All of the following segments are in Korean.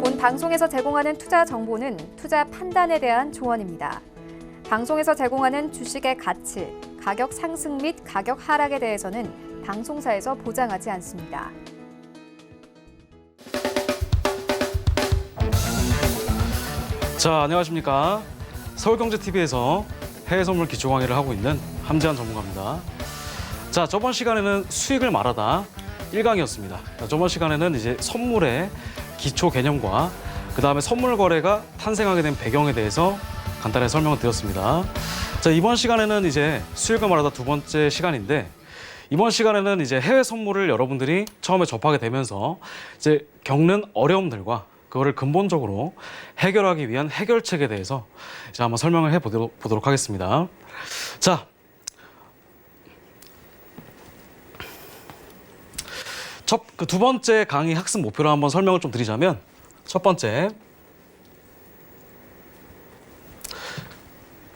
본 방송에서 제공하는 투자 정보는 투자 판단에 대한 조언입니다. 방송에서 제공하는 주식의 가치, 가격 상승 및 가격 하락에 대해서는 방송사에서 보장하지 않습니다. 자, 안녕하십니까. 서울경제TV에서 해외선물 기초 강의를 하고 있는 함재한 전문가입니다. 자, 저번 시간에는 수익을 말하다 1강이었습니다. 저번 시간에는 이제 선물의 기초 개념과 그다음에 선물 거래가 탄생하게 된 배경에 대해서 간단히 설명을 드렸습니다. 자, 이번 시간에는 이제 수익을 말하다 두 번째 시간인데 이번 시간에는 이제 해외 선물을 여러분들이 처음에 접하게 되면서 이제 겪는 어려움들과 그거를 근본적으로 해결하기 위한 해결책에 대해서 이제 한번 설명을 해보도록 하겠습니다. 자, 두 번째 강의 학습 목표를 한번 설명을 좀 드리자면 첫 번째,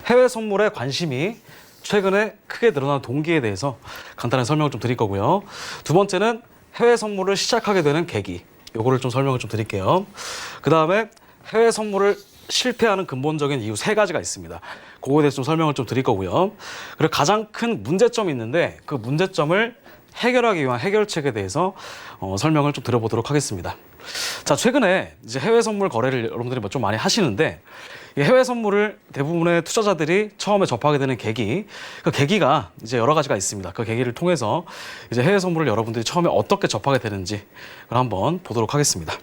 해외 선물에 관심이 최근에 크게 늘어난 동기에 대해서 간단한 설명을 좀 드릴 거고요. 두 번째는 해외 선물을 시작하게 되는 계기, 요거를 좀 설명을 좀 드릴게요. 그 다음에 해외 선물을 실패하는 근본적인 이유 세 가지가 있습니다. 그거에 대해서 좀 설명을 좀 드릴 거고요. 그리고 가장 큰 문제점이 있는데 그 문제점을 해결하기 위한 해결책에 대해서 설명을 좀 드려보도록 하겠습니다. 자, 최근에 이제 해외 선물 거래를 여러분들이 좀 많이 하시는데 이 해외 선물을 대부분의 투자자들이 처음에 접하게 되는 계기, 그 계기가 이제 여러 가지가 있습니다. 그 계기를 통해서 이제 해외 선물을 여러분들이 처음에 어떻게 접하게 되는지 그걸 한번 보도록 하겠습니다.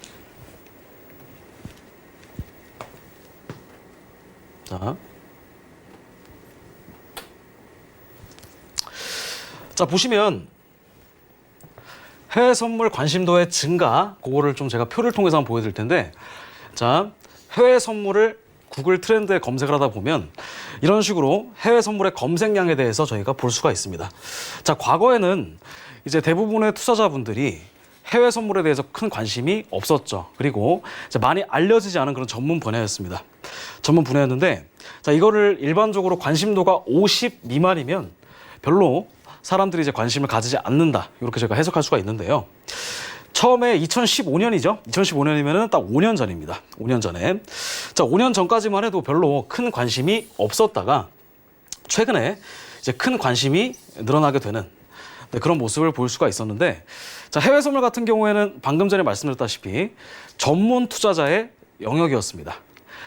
자, 보시면 해외 선물 관심도의 증가, 그거를 좀 제가 표를 통해서 한번 보여드릴 텐데, 자, 해외 선물을 구글 트렌드에 검색을 하다 보면 이런 식으로 해외 선물의 검색량에 대해서 저희가 볼 수가 있습니다. 자, 과거에는 이제 대부분의 투자자분들이 해외 선물에 대해서 큰 관심이 없었죠. 그리고 이제 많이 알려지지 않은 그런 전문 분야였습니다. 전문 분야였는데, 자, 이거를 일반적으로 관심도가 50 미만이면 별로 사람들이 이제 관심을 가지지 않는다. 이렇게 제가 해석할 수가 있는데요. 처음에 2015년이죠. 2015년이면은 딱 5년 전입니다. 5년 전에. 자, 5년 전까지만 해도 별로 큰 관심이 없었다가 최근에 이제 큰 관심이 늘어나게 되는 그런 모습을 볼 수가 있었는데, 자, 해외 선물 같은 경우에는 방금 전에 말씀드렸다시피 전문 투자자의 영역이었습니다.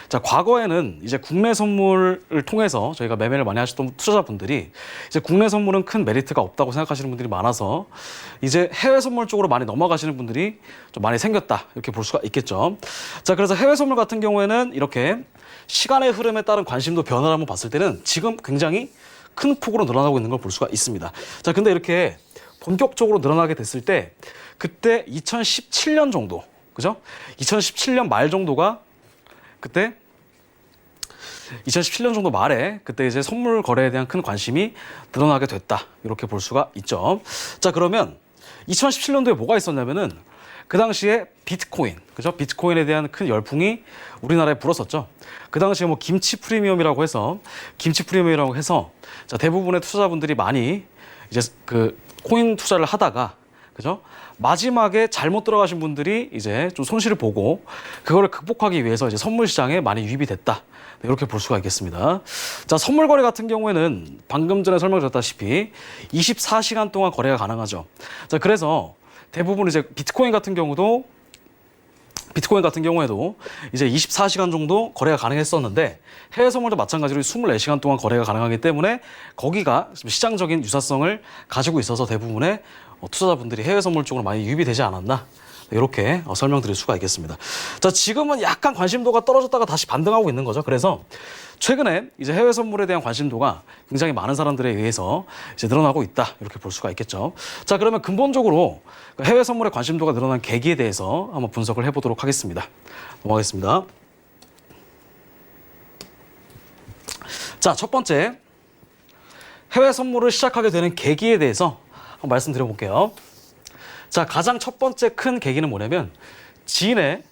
자, 과거에는 이제 국내 선물을 통해서 저희가 매매를 많이 하셨던 투자자분들이 이제 국내 선물은 큰 메리트가 없다고 생각하시는 분들이 많아서 이제 해외 선물 쪽으로 많이 넘어가시는 분들이 좀 많이 생겼다, 이렇게 볼 수가 있겠죠. 자, 그래서 해외 선물 같은 경우에는 이렇게 시간의 흐름에 따른 관심도 변화를 한번 봤을 때는 지금 굉장히 큰 폭으로 늘어나고 있는 걸 볼 수가 있습니다. 자, 근데 이렇게 본격적으로 늘어나게 됐을 때 그때 2017년 정도, 그죠? 2017년 말 정도가 그때 2017년 정도 말에 그때 이제 선물 거래에 대한 큰 관심이 늘어나게 됐다, 이렇게 볼 수가 있죠. 자, 그러면 2017년도에 뭐가 있었냐면은 그 당시에 비트코인, 그죠? 비트코인에 대한 큰 열풍이 우리나라에 불었었죠. 그 당시에 뭐 김치 프리미엄이라고 해서 자, 대부분의 투자자분들이 많이 이제 그 코인 투자를 하다가, 그죠? 마지막에 잘못 들어가신 분들이 이제 좀 손실을 보고 그거를 극복하기 위해서 이제 선물 시장에 많이 유입이 됐다, 이렇게 볼 수가 있겠습니다. 자, 선물 거래 같은 경우에는 방금 전에 설명드렸다시피 24시간 동안 거래가 가능하죠. 자, 그래서 대부분 이제 비트코인 같은 경우에도 이제 24시간 정도 거래가 가능했었는데 해외 선물도 마찬가지로 24시간 동안 거래가 가능하기 때문에 거기가 시장적인 유사성을 가지고 있어서 대부분의 투자자분들이 해외 선물 쪽으로 많이 유입이 되지 않았나, 이렇게 설명드릴 수가 있겠습니다. 자, 지금은 약간 관심도가 떨어졌다가 다시 반등하고 있는 거죠. 그래서 최근에 이제 해외 선물에 대한 관심도가 굉장히 많은 사람들에 의해서 이제 늘어나고 있다, 이렇게 볼 수가 있겠죠. 자, 그러면 근본적으로 해외 선물의 관심도가 늘어난 계기에 대해서 한번 분석을 해보도록 하겠습니다. 넘어가겠습니다. 자, 첫 번째, 해외 선물을 시작하게 되는 계기에 대해서 한번 말씀드려볼게요. 자, 가장 첫 번째 큰 계기는 뭐냐면 지인의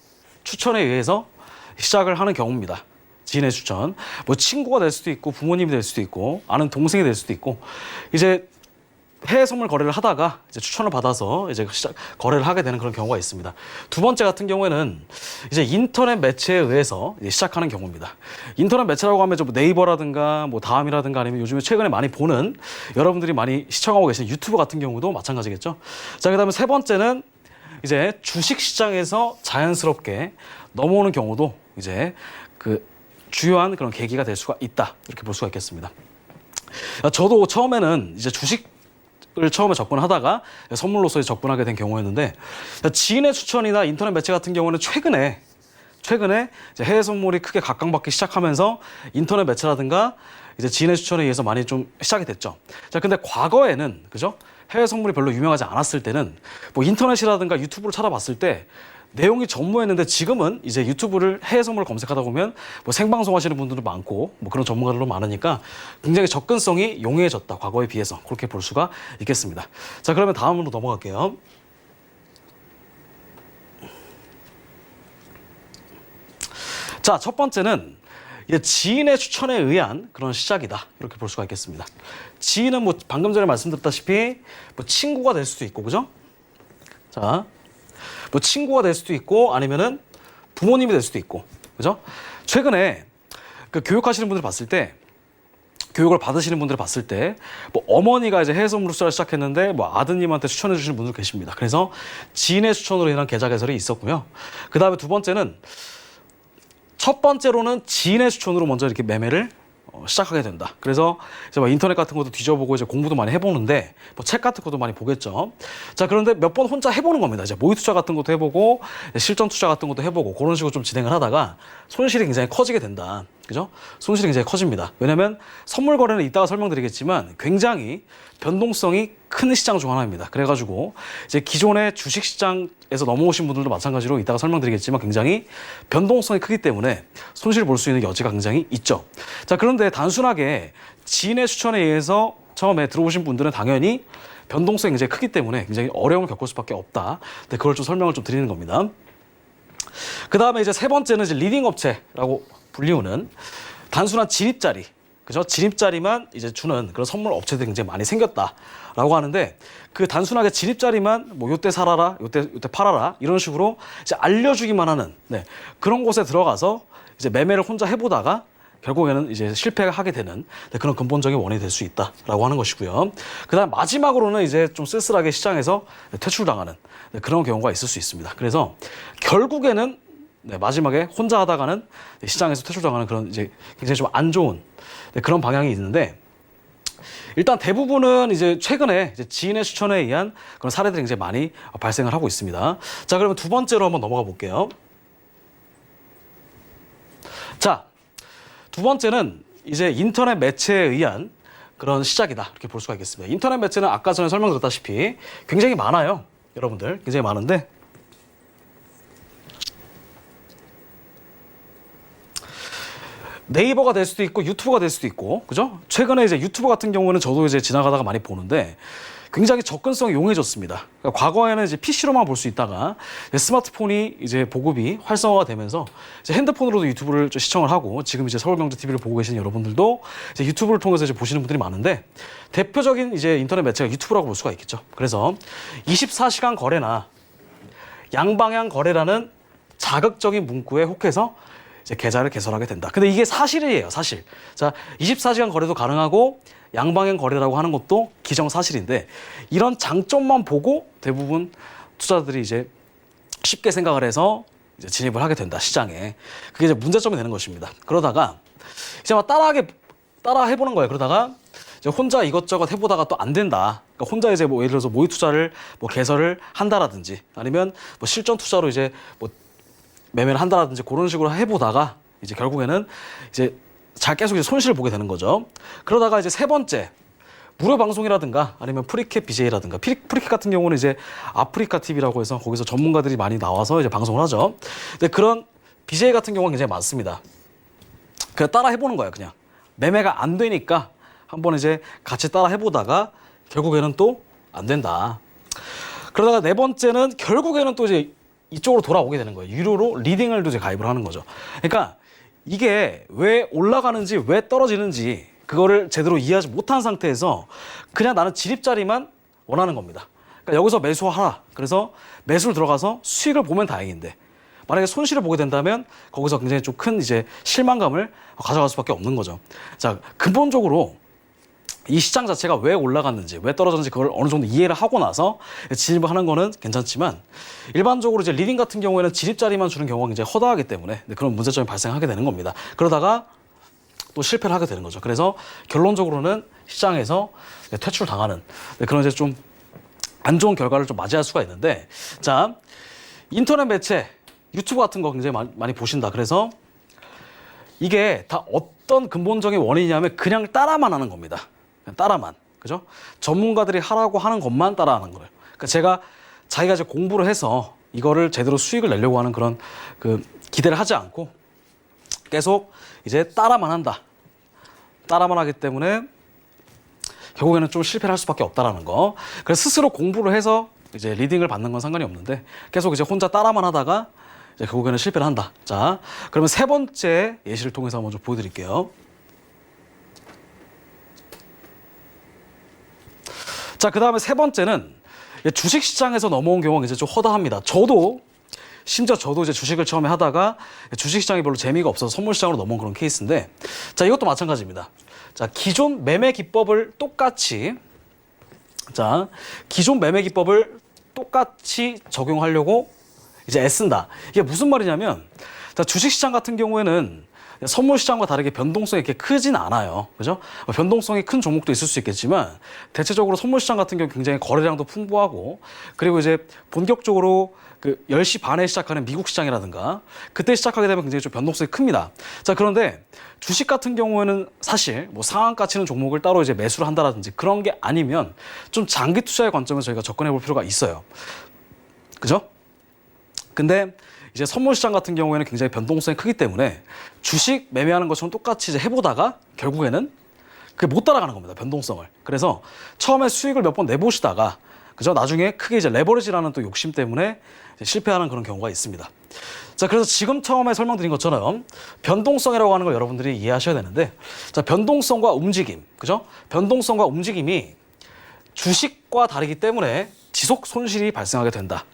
추천에 의해서 시작을 하는 경우입니다. 지인의 추천. 뭐 친구가 될 수도 있고 부모님이 될 수도 있고 아는 동생이 될 수도 있고 이제 해외 선물 거래를 하다가 이제 추천을 받아서 이제 거래를 하게 되는 그런 경우가 있습니다. 두 번째 같은 경우에는 이제 인터넷 매체에 의해서 이제 시작하는 경우입니다. 인터넷 매체라고 하면 좀 네이버라든가 뭐 다음이라든가 아니면 요즘에 최근에 많이 보는 여러분들이 많이 시청하고 계신 유튜브 같은 경우도 마찬가지겠죠. 자, 그다음에 세 번째는 이제 주식 시장에서 자연스럽게 넘어오는 경우도 이제 그 주요한 그런 계기가 될 수가 있다. 이렇게 볼 수가 있겠습니다. 저도 처음에는 이제 주식을 처음에 접근하다가 선물로서 접근하게 된 경우였는데, 지인의 추천이나 인터넷 매체 같은 경우는 최근에 이제 해외 선물이 크게 각광받기 시작하면서 인터넷 매체라든가 이제 지인의 추천에 의해서 많이 좀 시작이 됐죠. 자, 근데 과거에는 그죠? 해외 선물이 별로 유명하지 않았을 때는 뭐 인터넷이라든가 유튜브를 찾아봤을 때 내용이 전무했는데, 지금은 이제 유튜브를 해외 선물을 검색하다 보면 뭐 생방송 하시는 분들도 많고 뭐 그런 전문가들도 많으니까 굉장히 접근성이 용이해졌다, 과거에 비해서. 그렇게 볼 수가 있겠습니다. 자, 그러면 다음으로 넘어갈게요. 자, 첫 번째는 이제 지인의 추천에 의한 그런 시작이다, 이렇게 볼 수가 있겠습니다. 지인은 뭐 방금 전에 말씀드렸다시피 뭐 친구가 될 수도 있고, 그죠? 자, 뭐 친구가 될 수도 있고 아니면은 부모님이 될 수도 있고, 그죠? 최근에 그 교육하시는 분들 봤을 때, 교육을 받으시는 분들을 봤을 때, 뭐 어머니가 이제 해외 선물 투자를 시작했는데 뭐 아드님한테 추천해 주시는 분들 계십니다. 그래서 지인의 추천으로 인한 계좌 개설이 있었고요. 그 다음에 두 번째는, 첫 번째로는 지인의 추천으로 먼저 이렇게 매매를 시작하게 된다. 그래서 이제 뭐 인터넷 같은 것도 뒤져보고 이제 공부도 많이 해보는데, 뭐 책 같은 것도 많이 보겠죠. 자, 그런데 몇 번 혼자 해보는 겁니다. 이제 모의 투자 같은 것도 해보고 실전 투자 같은 것도 해보고 그런 식으로 좀 진행을 하다가 손실이 굉장히 커지게 된다. 그죠? 손실이 굉장히 커집니다. 왜냐하면 선물 거래는 이따가 설명드리겠지만 굉장히 변동성이 큰 시장 중 하나입니다. 그래가지고 이제 기존의 주식 시장에서 넘어오신 분들도 마찬가지로 이따가 설명드리겠지만 굉장히 변동성이 크기 때문에 손실을 볼 수 있는 여지가 굉장히 있죠. 자, 그런데 단순하게 지인의 추천에 의해서 처음에 들어오신 분들은 당연히 변동성이 굉장히 크기 때문에 굉장히 어려움을 겪을 수밖에 없다. 네, 그걸 좀 설명을 좀 드리는 겁니다. 그 다음에 이제 세 번째는 이제 리딩 업체라고 불리우는 단순한 진입자리, 그죠? 진입자리만 이제 주는 그런 선물 업체들이 굉장히 많이 생겼다라고 하는데, 그 단순하게 진입자리만 뭐 요때 살아라, 요때 팔아라 이런 식으로 이제 알려주기만 하는, 네, 그런 곳에 들어가서 이제 매매를 혼자 해보다가 결국에는 이제 실패하게 되는, 네, 그런 근본적인 원인이 될 수 있다라고 하는 것이고요. 그다음 마지막으로는 이제 좀 쓸쓸하게 시장에서 퇴출당하는, 네, 그런 경우가 있을 수 있습니다. 그래서 결국에는, 네, 마지막에 혼자 하다가는 시장에서 퇴출당하는 그런 이제 굉장히 좀 안 좋은, 네, 그런 방향이 있는데, 일단 대부분은 이제 최근에 이제 지인의 추천에 의한 그런 사례들이 굉장히 많이 발생을 하고 있습니다. 자, 그러면 두 번째로 한번 넘어가 볼게요. 자, 두 번째는 이제 인터넷 매체에 의한 그런 시작이다, 이렇게 볼 수가 있겠습니다. 인터넷 매체는 아까 전에 설명드렸다시피 굉장히 많아요. 여러분들 굉장히 많은데, 네이버가 될 수도 있고 유튜브가 될 수도 있고, 그죠? 최근에 이제 유튜브 같은 경우는 저도 이제 지나가다가 많이 보는데 굉장히 접근성이 용이해졌습니다. 그러니까 과거에는 이제 PC로만 볼 수 있다가 스마트폰이 이제 보급이 활성화가 되면서 이제 핸드폰으로도 유튜브를 시청을 하고, 지금 이제 서울경제TV를 보고 계시는 여러분들도 이제 유튜브를 통해서 이제 보시는 분들이 많은데, 대표적인 이제 인터넷 매체가 유튜브라고 볼 수가 있겠죠. 그래서 24시간 거래나 양방향 거래라는 자극적인 문구에 혹해서 이제 계좌를 개설하게 된다. 근데 이게 사실이에요, 사실. 자, 24시간 거래도 가능하고 양방향 거래라고 하는 것도 기정사실인데, 이런 장점만 보고 대부분 투자자들이 이제 쉽게 생각을 해서 이제 진입을 하게 된다, 시장에. 그게 이제 문제점이 되는 것입니다. 그러다가 이제 막 따라 해보는 거예요. 그러다가 이제 혼자 이것저것 해보다가 또 안 된다. 그러니까 혼자 이제 뭐 예를 들어서 모의 투자를 뭐 개설을 한다라든지 아니면 뭐 실전 투자로 이제 뭐 매매를 한다라든지 그런 식으로 해보다가 이제 결국에는 이제 계속 이제 손실을 보게 되는 거죠. 그러다가 이제 세 번째, 무료 방송이라든가 아니면 프리캡 BJ라든가, 프리캡 같은 경우는 이제 아프리카 TV라고 해서 거기서 전문가들이 많이 나와서 이제 방송을 하죠. 근데 그런 BJ 같은 경우는 굉장히 많습니다. 그냥 따라 해보는 거예요, 그냥. 매매가 안 되니까 한번 이제 같이 따라 해보다가 결국에는 또 안 된다. 그러다가 네 번째는 결국에는 또 이제 이쪽으로 돌아오게 되는 거예요. 유료로 리딩을 이제 가입을 하는 거죠. 그러니까 이게 왜 올라가는지 왜 떨어지는지 그거를 제대로 이해하지 못한 상태에서 그냥 나는 지립자리만 원하는 겁니다. 그러니까 여기서 매수하라. 그래서 매수를 들어가서 수익을 보면 다행인데 만약에 손실을 보게 된다면 거기서 굉장히 좀 큰 이제 실망감을 가져갈 수밖에 없는 거죠. 자, 근본적으로 이 시장 자체가 왜 올라갔는지, 왜 떨어졌는지 그걸 어느 정도 이해를 하고 나서 진입을 하는 거는 괜찮지만 일반적으로 이제 리딩 같은 경우에는 진입자리만 주는 경우가 굉장히 허다하기 때문에 그런 문제점이 발생하게 되는 겁니다. 그러다가 또 실패를 하게 되는 거죠. 그래서 결론적으로는 시장에서 퇴출당하는 그런 이제 좀 안 좋은 결과를 좀 맞이할 수가 있는데, 자, 인터넷 매체, 유튜브 같은 거 굉장히 많이 보신다. 그래서 이게 다 어떤 근본적인 원인이냐면 그냥 따라만 하는 겁니다. 그냥 따라만. 그죠? 전문가들이 하라고 하는 것만 따라하는 거예요. 그러니까 자기가 이제 공부를 해서 이거를 제대로 수익을 내려고 하는 그런 그 기대를 하지 않고 계속 이제 따라만 한다. 따라만 하기 때문에 결국에는 좀 실패를 할 수밖에 없다라는 거. 그래서 스스로 공부를 해서 이제 리딩을 받는 건 상관이 없는데 계속 이제 혼자 따라만 하다가 이제 결국에는 실패를 한다. 자, 그러면 세 번째 예시를 통해서 한번 좀 보여드릴게요. 자, 그 다음에 세 번째는 주식시장에서 넘어온 경우가 이제 좀 허다합니다. 심지어 저도 이제 주식을 처음에 하다가 주식시장이 별로 재미가 없어서 선물시장으로 넘어온 그런 케이스인데, 자, 이것도 마찬가지입니다. 자, 기존 매매 기법을 똑같이 적용하려고 이제 애쓴다. 이게 무슨 말이냐면, 자, 주식시장 같은 경우에는 선물시장과 다르게 변동성이 이렇게 크진 않아요. 그죠? 변동성이 큰 종목도 있을 수 있겠지만, 대체적으로 선물시장 같은 경우 굉장히 거래량도 풍부하고, 그리고 이제 본격적으로 그 10시 반에 시작하는 미국 시장이라든가, 그때 시작하게 되면 굉장히 좀 변동성이 큽니다. 자, 그런데 주식 같은 경우에는 사실 뭐 상한가 치는 종목을 따로 이제 매수를 한다라든지 그런 게 아니면 좀 장기 투자의 관점에서 저희가 접근해 볼 필요가 있어요. 그죠? 근데 이제 선물시장 같은 경우에는 굉장히 변동성이 크기 때문에 주식 매매하는 것처럼 똑같이 이제 해보다가 결국에는 그게 못 따라가는 겁니다. 변동성을. 그래서 처음에 수익을 몇 번 내보시다가 그죠? 나중에 크게 이제 레버리지라는 또 욕심 때문에 이제 실패하는 그런 경우가 있습니다. 자, 그래서 지금 처음에 설명드린 것처럼 변동성이라고 하는 걸 여러분들이 이해하셔야 되는데, 자, 변동성과 움직임, 그죠? 변동성과 움직임이 주식과 다르기 때문에 지속 손실이 발생하게 된다.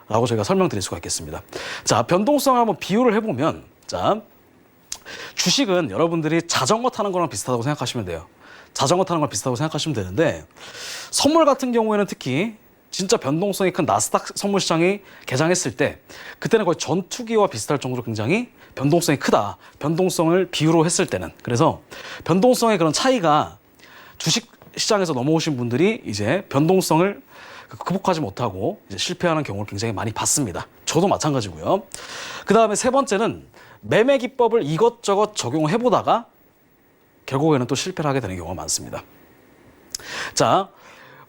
라고 저희가 설명드릴 수가 있겠습니다. 자, 변동성을 한번 비유를 해보면, 자, 주식은 여러분들이 자전거 타는 거랑 비슷하다고 생각하시면 돼요. 자전거 타는 거랑 비슷하다고 생각하시면 되는데, 선물 같은 경우에는 특히 진짜 변동성이 큰 나스닥 선물 시장이 개장했을 때 그때는 거의 전투기와 비슷할 정도로 굉장히 변동성이 크다. 변동성을 비유로 했을 때는. 그래서 변동성의 그런 차이가 주식 시장에서 넘어오신 분들이 이제 변동성을 극복하지 못하고 이제 실패하는 경우를 굉장히 많이 봤습니다. 저도 마찬가지고요. 그 다음에 세 번째는 매매 기법을 이것저것 적용해 보다가 결국에는 또 실패를 하게 되는 경우가 많습니다. 자,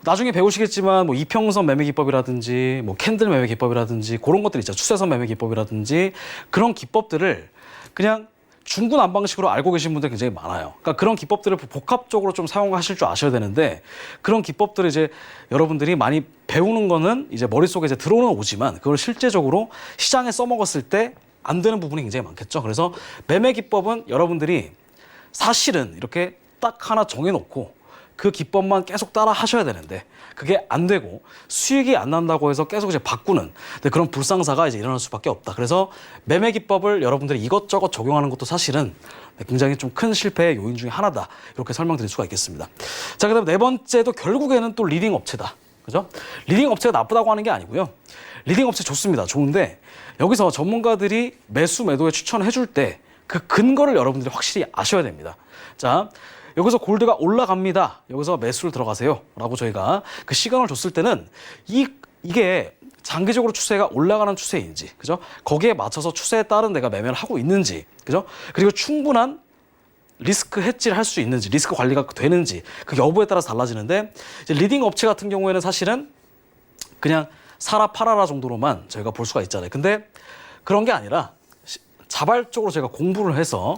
나중에 배우시겠지만 뭐 이평선 매매 기법이라든지 뭐 캔들 매매 기법이라든지 그런 것들 있죠. 추세선 매매 기법이라든지 그런 기법들을 그냥 중구난방식으로 알고 계신 분들 굉장히 많아요. 그러니까 그런 기법들을 복합적으로 좀 사용하실 줄 아셔야 되는데, 그런 기법들을 이제 여러분들이 많이 배우는 거는 이제 머릿속에 이제 들어오는 오지만 그걸 실제적으로 시장에 써먹었을 때 안 되는 부분이 굉장히 많겠죠. 그래서 매매 기법은 여러분들이 사실은 이렇게 딱 하나 정해놓고 그 기법만 계속 따라 하셔야 되는데 그게 안 되고 수익이 안 난다고 해서 계속 이제 바꾸는 그런 불상사가 이제 일어날 수밖에 없다. 그래서 매매 기법을 여러분들이 이것저것 적용하는 것도 사실은 굉장히 좀 큰 실패의 요인 중에 하나다. 이렇게 설명드릴 수가 있겠습니다. 자, 그다음 네 번째도 결국에는 또 리딩 업체다. 그죠? 리딩 업체가 나쁘다고 하는 게 아니고요. 리딩 업체 좋습니다. 좋은데 여기서 전문가들이 매수 매도에 추천해 줄 때 그 근거를 여러분들이 확실히 아셔야 됩니다. 자, 여기서 골드가 올라갑니다. 여기서 매수를 들어가세요. 라고 저희가 그 시간을 줬을 때는 이게 장기적으로 추세가 올라가는 추세인지, 그죠? 거기에 맞춰서 추세에 따른 내가 매매를 하고 있는지, 그죠? 그리고 충분한 리스크 해지를 할 수 있는지, 리스크 관리가 되는지, 그 여부에 따라서 달라지는데, 이제 리딩 업체 같은 경우에는 사실은 그냥 사라 팔아라 정도로만 저희가 볼 수가 있잖아요. 근데 그런 게 아니라 자발적으로 제가 공부를 해서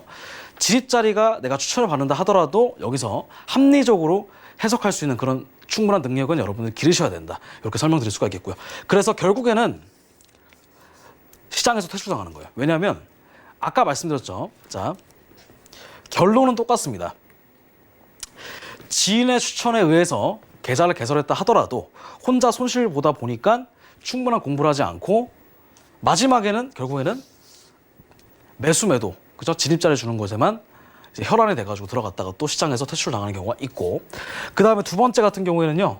지립자리가 내가 추천을 받는다 하더라도 여기서 합리적으로 해석할 수 있는 그런 충분한 능력은 여러분들 기르셔야 된다. 이렇게 설명드릴 수가 있겠고요. 그래서 결국에는 시장에서 퇴출당하는 거예요. 왜냐하면 아까 말씀드렸죠. 자, 결론은 똑같습니다. 지인의 추천에 의해서 계좌를 개설했다 하더라도 혼자 손실 보다 보니까 충분한 공부를 하지 않고 마지막에는 결국에는 매수 매도, 그죠? 진입자를 주는 것에만 이제 혈안이 돼가지고 들어갔다가 또 시장에서 퇴출 당하는 경우가 있고, 그 다음에 두 번째 같은 경우에는요,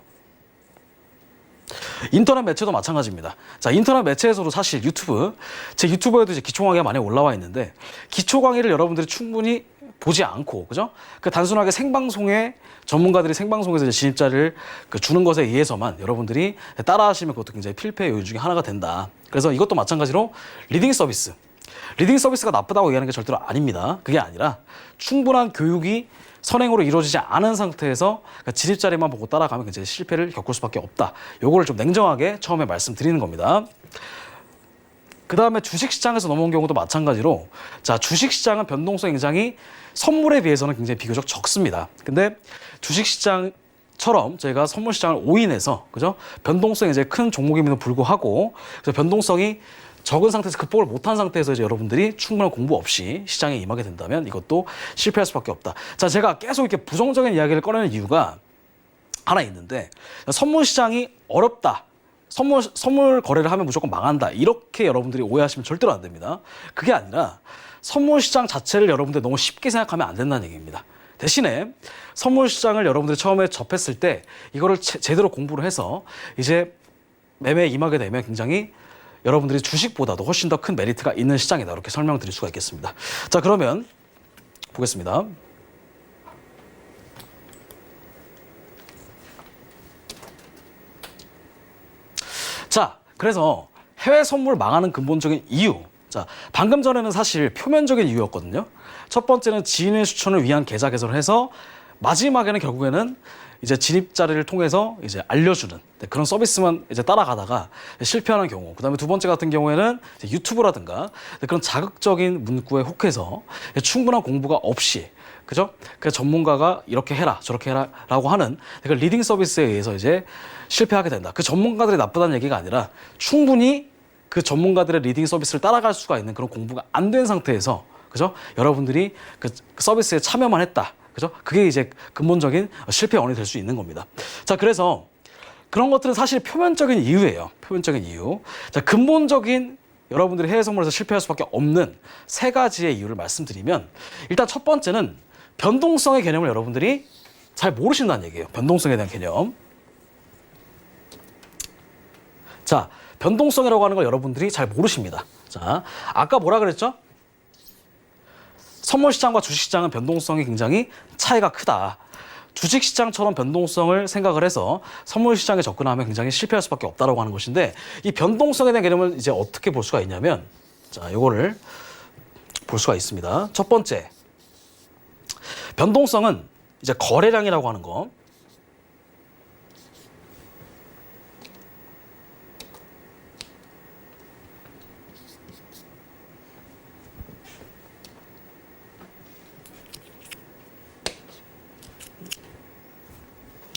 인터넷 매체도 마찬가지입니다. 자, 인터넷 매체에서도 사실 제 유튜브에도 이제 기초 강의가 많이 올라와 있는데, 기초 강의를 여러분들이 충분히 보지 않고, 그죠? 그 단순하게 생방송에 전문가들이 생방송에서 이제 진입자를 주는 것에 의해서만 여러분들이 따라하시면 그것도 굉장히 필패의 요인 중에 하나가 된다. 그래서 이것도 마찬가지로 리딩 서비스가 나쁘다고 얘기하는 게 절대로 아닙니다. 그게 아니라 충분한 교육이 선행으로 이루어지지 않은 상태에서 진입자리만 보고 따라가면 굉장히 실패를 겪을 수밖에 없다. 요거를 좀 냉정하게 처음에 말씀드리는 겁니다. 그 다음에 주식시장에서 넘어온 경우도 마찬가지로, 자, 주식시장은 변동성이 굉장히 선물에 비해서는 굉장히 비교적 적습니다. 근데 주식시장처럼 저희가 선물시장을 오인해서, 그죠? 변동성이 이제 큰 종목임에도 불구하고, 그래서 변동성이 적은 상태에서 극복을 못한 상태에서 이제 여러분들이 충분한 공부 없이 시장에 임하게 된다면 이것도 실패할 수밖에 없다. 자, 제가 계속 이렇게 부정적인 이야기를 꺼내는 이유가 하나 있는데, 선물시장이 어렵다. 선물 거래를 하면 무조건 망한다. 이렇게 여러분들이 오해하시면 절대로 안 됩니다. 그게 아니라 선물 시장 자체를 여러분들 너무 쉽게 생각하면 안 된다는 얘기입니다. 대신에 선물 시장을 여러분들이 처음에 접했을 때 이거를 제대로 공부를 해서 이제 매매에 임하게 되면 굉장히 여러분들이 주식보다도 훨씬 더 큰 메리트가 있는 시장이다. 이렇게 설명드릴 수가 있겠습니다. 자, 그러면 보겠습니다. 자, 그래서 해외 선물 망하는 근본적인 이유. 자, 방금 전에는 사실 표면적인 이유였거든요. 첫 번째는 지인의 추천을 위한 계좌 개설을 해서 마지막에는 결국에는 이제 진입자리를 통해서 이제 알려주는 그런 서비스만 이제 따라가다가 실패하는 경우. 그다음에 두 번째 같은 경우에는 유튜브라든가 그런 자극적인 문구에 혹해서 충분한 공부가 없이, 그죠? 그 전문가가 이렇게 해라 저렇게 해라라고 하는 그 리딩 서비스에 의해서 이제 실패하게 된다. 그 전문가들이 나쁘다는 얘기가 아니라 충분히 그 전문가들의 리딩 서비스를 따라갈 수가 있는 그런 공부가 안 된 상태에서, 그죠? 여러분들이 그 서비스에 참여만 했다. 그죠? 그게 이제 근본적인 실패 원인이 될 수 있는 겁니다. 자, 그래서 그런 것들은 사실 표면적인 이유예요. 표면적인 이유. 자, 근본적인 여러분들이 해외 선물에서 실패할 수밖에 없는 세 가지의 이유를 말씀드리면, 일단 첫 번째는 변동성의 개념을 여러분들이 잘 모르신다는 얘기예요. 변동성에 대한 개념. 자, 변동성이라고 하는 걸 여러분들이 잘 모르십니다. 자, 아까 뭐라 그랬죠? 선물시장과 주식시장은 변동성이 굉장히 차이가 크다. 주식시장처럼 변동성을 생각을 해서 선물시장에 접근하면 굉장히 실패할 수밖에 없다라고 하는 것인데, 이 변동성에 대한 개념을 이제 어떻게 볼 수가 있냐면, 자, 요거를 볼 수가 있습니다. 첫 번째, 변동성은 이제 거래량이라고 하는 거.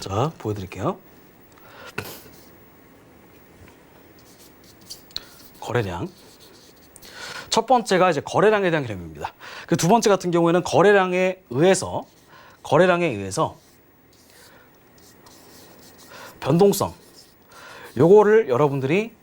자, 보여드릴게요. 거래량. 첫 번째가 이제 거래량에 대한 개념입니다. 그 두 번째 같은 경우에는 거래량에 의해서 변동성. 요거를 여러분들이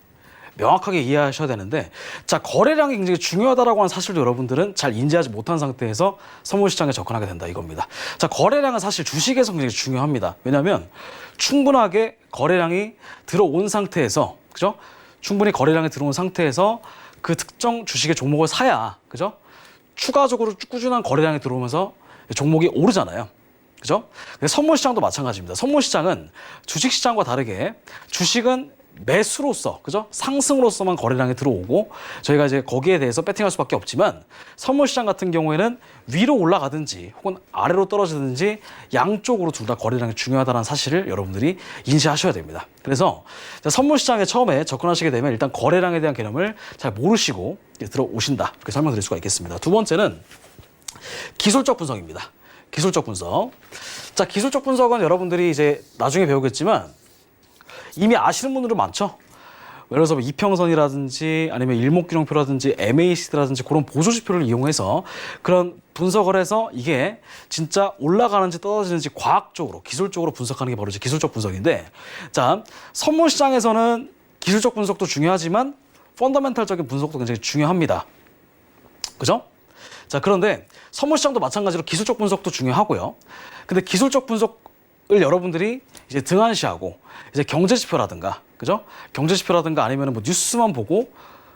명확하게 이해하셔야 되는데, 자, 거래량이 굉장히 중요하다라고 하는 사실도 여러분들은 잘 인지하지 못한 상태에서 선물시장에 접근하게 된다 이겁니다. 자, 거래량은 사실 주식에서 굉장히 중요합니다. 왜냐하면 충분하게 거래량이 들어온 상태에서, 그죠? 충분히 거래량이 들어온 상태에서 그 특정 주식의 종목을 사야, 그죠? 추가적으로 꾸준한 거래량이 들어오면서 종목이 오르잖아요. 그죠? 선물시장도 마찬가지입니다. 선물시장은 주식시장과 다르게 주식은 매수로서, 그죠? 상승으로서만 거래량이 들어오고 저희가 이제 거기에 대해서 배팅할 수밖에 없지만, 선물시장 같은 경우에는 위로 올라가든지 혹은 아래로 떨어지든지 양쪽으로 둘 다 거래량이 중요하다는 사실을 여러분들이 인지하셔야 됩니다. 그래서 선물시장에 처음에 접근하시게 되면 일단 거래량에 대한 개념을 잘 모르시고 들어오신다, 이렇게 설명드릴 수가 있겠습니다. 두 번째는 기술적 분석입니다. 기술적 분석. 자, 기술적 분석은 여러분들이 이제 나중에 배우겠지만 이미 아시는 분들은 많죠. 예를 들어서 뭐 이평선이라든지 아니면 일목균형표라든지 MACD라든지 그런 보조지표를 이용해서 그런 분석을 해서 이게 진짜 올라가는지 떨어지는지 과학적으로 기술적으로 분석하는 게 바로 이제 기술적 분석인데, 자, 선물 시장에서는 기술적 분석도 중요하지만 펀더멘탈적인 분석도 굉장히 중요합니다. 그죠? 자, 그런데 선물 시장도 마찬가지로 기술적 분석도 중요하고요. 근데 기술적 분석을 여러분들이 이제 등한시하고 이제 경제지표라든가, 그죠? 경제지표라든가 아니면 뭐 뉴스만 보고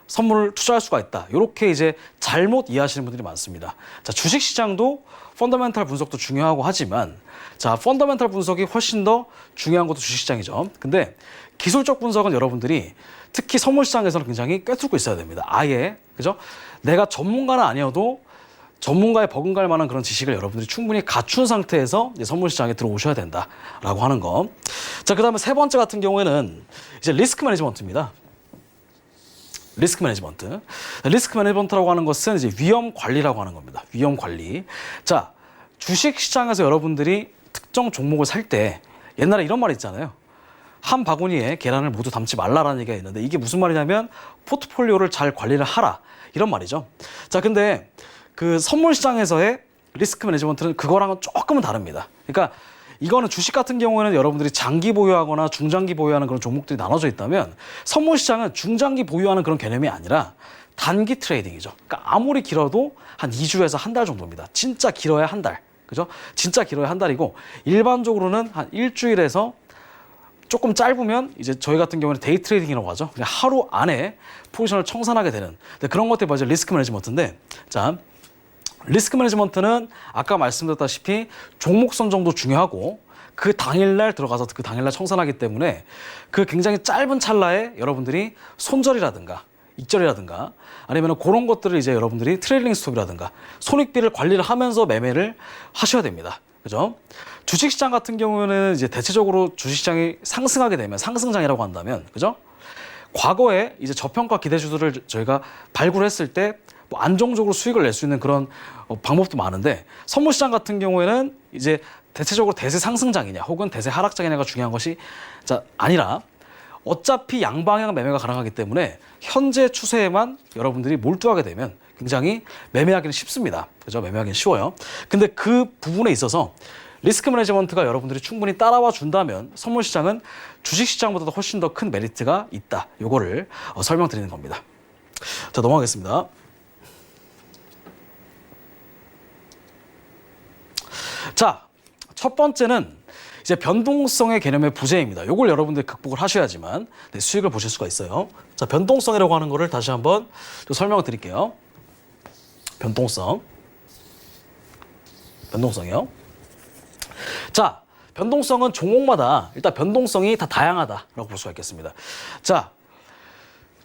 선물을 투자할 수가 있다. 이렇게 이제 잘못 이해하시는 분들이 많습니다. 자, 주식시장도 펀더멘탈 분석도 중요하고 하지만, 자, 펀더멘탈 분석이 훨씬 더 중요한 것도 주식시장이죠. 근데 기술적 분석은 여러분들이 특히 선물시장에서는 굉장히 꿰뚫고 있어야 됩니다. 아예, 그죠? 내가 전문가는 아니어도 전문가에 버금갈 만한 그런 지식을 여러분들이 충분히 갖춘 상태에서 이제 선물시장에 들어오셔야 된다라고 하는 거. 자, 그 다음에 세 번째 같은 경우에는 이제 리스크 매니지먼트입니다. 리스크 매니지먼트. 리스크 매니지먼트라고 하는 것은 이제 위험 관리라고 하는 겁니다. 위험 관리. 자, 주식 시장에서 여러분들이 특정 종목을 살 때 옛날에 이런 말이 있잖아요. 한 바구니에 계란을 모두 담지 말라라는 얘기가 있는데, 이게 무슨 말이냐면 포트폴리오를 잘 관리를 하라, 이런 말이죠. 자, 근데 그 선물 시장에서의 리스크 매니지먼트는 그거랑은 조금은 다릅니다. 그러니까 이거는 주식 같은 경우에는 여러분들이 장기 보유하거나 중장기 보유하는 그런 종목들이 나눠져 있다면, 선물 시장은 중장기 보유하는 그런 개념이 아니라 단기 트레이딩이죠. 그러니까 아무리 길어도 한 2주에서 한 달 정도입니다. 진짜 길어야 한 달. 그죠? 진짜 길어야 한 달이고, 일반적으로는 한 일주일에서 조금 짧으면 이제 저희 같은 경우는 데이 트레이딩이라고 하죠. 그냥 하루 안에 포지션을 청산하게 되는, 그런 것들이 바로 리스크 매니지먼트인데, 자, 리스크 매니지먼트는 아까 말씀드렸다시피 종목 선정도 중요하고 그 당일날 들어가서 그 당일날 청산하기 때문에 그 굉장히 짧은 찰나에 여러분들이 손절이라든가 익절이라든가 아니면 그런 것들을 이제 여러분들이 트레일링 스톱이라든가 손익비를 관리를 하면서 매매를 하셔야 됩니다. 그죠? 주식시장 같은 경우에는 이제 대체적으로 주식시장이 상승하게 되면, 상승장이라고 한다면, 그죠? 과거에 이제 저평가 기대주들을 저희가 발굴했을 때 뭐 안정적으로 수익을 낼 수 있는 그런 방법도 많은데, 선물시장 같은 경우에는 이제 대체적으로 대세 상승장이냐 혹은 대세 하락장이냐가 중요한 것이 아니라 어차피 양방향 매매가 가능하기 때문에 현재 추세에만 여러분들이 몰두하게 되면 굉장히 매매하기는 쉽습니다. 그죠? 매매하기는 쉬워요. 근데 그 부분에 있어서 리스크 매니지먼트가 여러분들이 충분히 따라와 준다면 선물시장은 주식시장보다도 훨씬 더 큰 메리트가 있다. 요거를 설명드리는 겁니다. 자, 넘어가겠습니다. 자, 첫 번째는 이제 변동성의 개념의 부재입니다. 요걸 여러분들이 극복을 하셔야지만 수익을 보실 수가 있어요. 자, 변동성이라고 하는 거를 다시 한번 좀 설명을 드릴게요. 변동성이요. 자, 변동성은 종목마다 일단 변동성이 다 다양하다라고 볼 수가 있겠습니다. 자,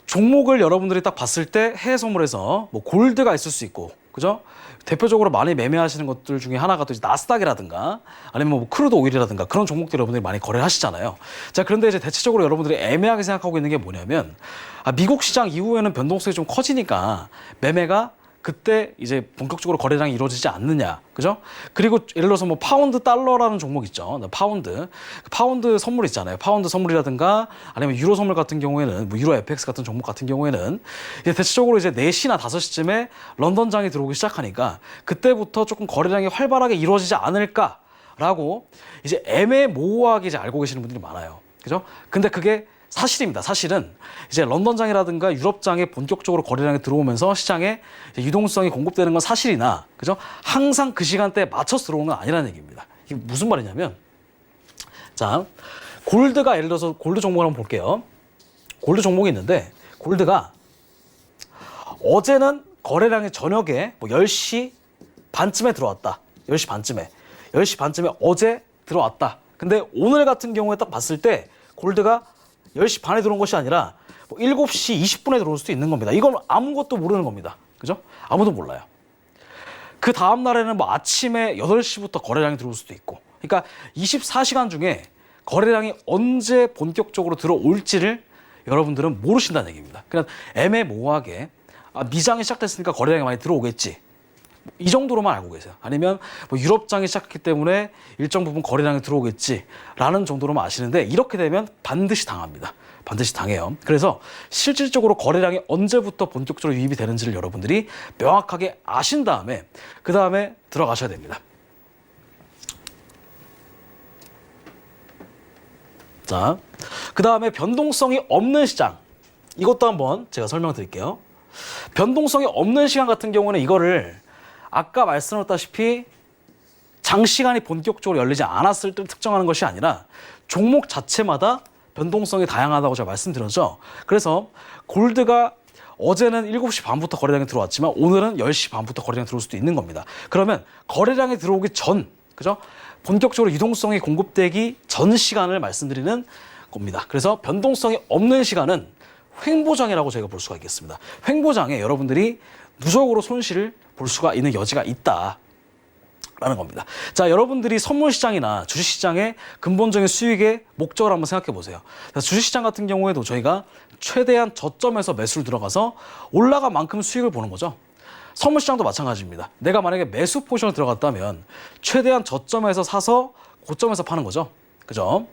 종목을 여러분들이 딱 봤을 때 해외 선물에서 뭐 골드가 있을 수 있고, 그죠? 대표적으로 많이 매매하시는 것들 중에 하나가 또 이제 나스닥이라든가 아니면 뭐 크루드 오일이라든가 그런 종목들 여러분들이 많이 거래를 하시잖아요. 자, 그런데 이제 대체적으로 여러분들이 애매하게 생각하고 있는 게 뭐냐면, 미국 시장 이후에는 변동성이 좀 커지니까 매매가 그때 이제 본격적으로 거래량이 이루어지지 않느냐, 그죠? 그리고 예를 들어서 뭐 파운드 달러라는 종목 있죠. 파운드 선물 있잖아요. 파운드 선물이라든가 아니면 유로 선물 같은 경우에는 뭐 유로 FX 같은 종목 같은 경우에는 이제 대체적으로 이제 4시나 5시쯤에 런던장이 들어오기 시작하니까 그때부터 조금 거래량이 활발하게 이루어지지 않을까라고 이제 애매모호하게 이제 알고 계시는 분들이 많아요. 그죠? 근데 그게 사실입니다. 사실은 이제 런던장이라든가 유럽장에 본격적으로 거래량이 들어오면서 시장에 유동성이 공급되는 건 사실이나, 그죠? 항상 그 시간대에 맞춰서 들어오는 건 아니라는 얘기입니다. 이게 무슨 말이냐면, 자, 골드가 예를 들어서 골드 종목을 한번 볼게요. 골드 종목이 있는데, 골드가 어제는 거래량이 저녁에 뭐 10시 반쯤에 들어왔다. 10시 반쯤에 어제 들어왔다. 근데 오늘 같은 경우에 딱 봤을 때 골드가 10시 반에 들어온 것이 아니라 뭐 7시 20분에 들어올 수도 있는 겁니다. 이건 아무것도 모르는 겁니다. 그죠? 아무도 몰라요. 그 다음 날에는 뭐 아침에 8시부터 거래량이 들어올 수도 있고. 그러니까 24시간 중에 거래량이 언제 본격적으로 들어올지를 여러분들은 모르신다는 얘기입니다. 그냥 애매모호하게 미장이 시작됐으니까 거래량이 많이 들어오겠지. 이 정도로만 알고 계세요. 아니면 뭐 유럽장이 시작했기 때문에 일정 부분 거래량이 들어오겠지라는 정도로만 아시는데 이렇게 되면 반드시 당합니다. 반드시 당해요. 그래서 실질적으로 거래량이 언제부터 본격적으로 유입이 되는지를 여러분들이 명확하게 아신 다음에 그 다음에 들어가셔야 됩니다. 자, 그 다음에 변동성이 없는 시장. 이것도 한번 제가 설명드릴게요. 변동성이 없는 시간 같은 경우는 이거를 아까 말씀드렸다시피 장시간이 본격적으로 열리지 않았을 때 특정하는 것이 아니라 종목 자체마다 변동성이 다양하다고 제가 말씀드렸죠. 그래서 골드가 어제는 7시 반부터 거래량이 들어왔지만 오늘은 10시 반부터 거래량이 들어올 수도 있는 겁니다. 그러면 거래량이 들어오기 전, 그죠? 본격적으로 유동성이 공급되기 전 시간을 말씀드리는 겁니다. 그래서 변동성이 없는 시간은 횡보장이라고 저희가 볼 수가 있겠습니다. 횡보장에 여러분들이 누적으로 손실을 볼 수가 있는 여지가 있다. 라는 겁니다. 자, 여러분들이 선물시장이나 주식시장의 근본적인 수익의 목적을 한번 생각해 보세요. 주식시장 같은 경우에도 저희가 최대한 저점에서 매수를 들어가서 올라간 만큼 수익을 보는 거죠. 선물시장도 마찬가지입니다. 내가 만약에 매수 포지션을 들어갔다면 최대한 저점에서 사서 고점에서 파는 거죠. 그죠?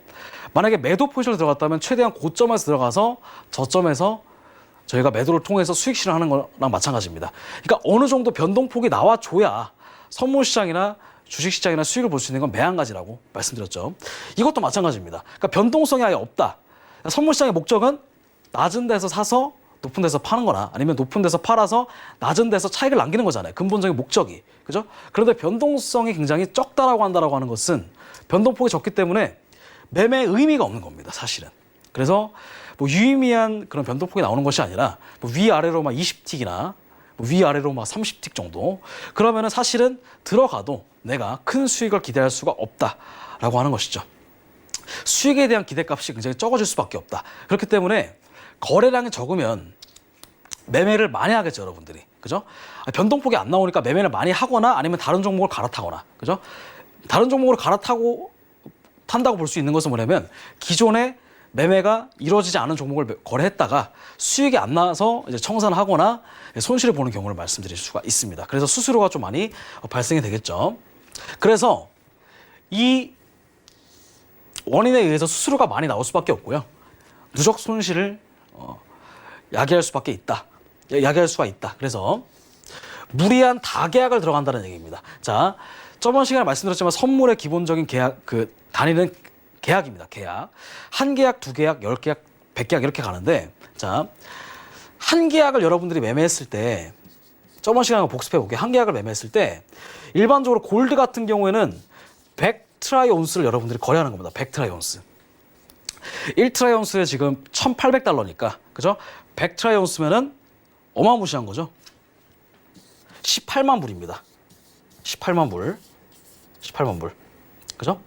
만약에 매도 포지션을 들어갔다면 최대한 고점에서 들어가서 저점에서 저희가 매도를 통해서 수익 실현하는 거랑 마찬가지입니다. 그러니까 어느 정도 변동폭이 나와줘야 선물시장이나 주식시장이나 수익을 볼 수 있는 건 매한가지라고 말씀드렸죠. 이것도 마찬가지입니다. 그러니까 변동성이 아예 없다. 선물시장의 목적은 낮은 데서 사서 높은 데서 파는 거나 아니면 높은 데서 팔아서 낮은 데서 차익을 남기는 거잖아요. 근본적인 목적이. 그죠? 그런데 변동성이 굉장히 적다라고 한다라고 하는 것은 변동폭이 적기 때문에 매매의 의미가 없는 겁니다. 사실은. 그래서 뭐 유의미한 그런 변동폭이 나오는 것이 아니라 뭐 위아래로 막 20틱이나 위아래로 막 30틱 정도 그러면은 사실은 들어가도 내가 큰 수익을 기대할 수가 없다라고 하는 것이죠. 수익에 대한 기대값이 굉장히 적어질 수밖에 없다. 그렇기 때문에 거래량이 적으면 매매를 많이 하겠죠, 여러분들이. 그죠? 변동폭이 안 나오니까 매매를 많이 하거나 아니면 다른 종목을 갈아타거나. 그죠? 다른 종목을 갈아타고 탄다고 볼 수 있는 것은 뭐냐면 기존에 매매가 이루어지지 않은 종목을 거래했다가 수익이 안 나서 이제 청산하거나 손실을 보는 경우를 말씀드릴 수가 있습니다. 그래서 수수료가 좀 많이 발생이 되겠죠. 그래서 이 원인에 의해서 수수료가 많이 나올 수밖에 없고요. 누적 손실을 야기할 수밖에 있다. 야기할 수가 있다. 그래서 무리한 다계약을 들어간다는 얘기입니다. 자, 저번 시간에 말씀드렸지만 선물의 기본적인 계약, 그 단위는 계약입니다. 계약. 한 계약, 두 계약, 10계약, 100계약 이렇게 가는데 자, 한 계약을 여러분들이 매매했을 때 저번 시간에 복습해 볼게요. 한 계약을 매매했을 때 일반적으로 골드 같은 경우에는 100트라이 온스를 여러분들이 거래하는 겁니다. 100트라이 온스. 1트라이 온스에 지금 1,800달러니까 그죠? 100트라이 온스면은 어마무시한 거죠. 18만 불입니다. 18만 불. 18만 불. 그죠?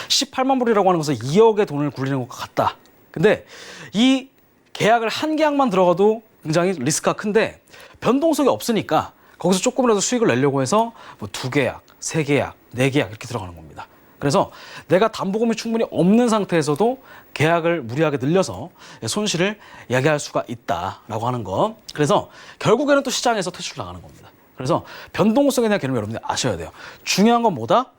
18만 불이라고 하는 것은 2억의 돈을 굴리는 것과 같다. 근데 이 계약을 한 계약만 들어가도 굉장히 리스크가 큰데 변동성이 없으니까 거기서 조금이라도 수익을 내려고 해서 뭐 2계약, 3계약, 4계약 이렇게 들어가는 겁니다. 그래서 내가 담보금이 충분히 없는 상태에서도 계약을 무리하게 늘려서 손실을 야기할 수가 있다라고 하는 거. 그래서 결국에는 또 시장에서 퇴출 나가는 겁니다. 그래서 변동성에 대한 개념을 여러분들이 아셔야 돼요. 중요한 건 뭐다?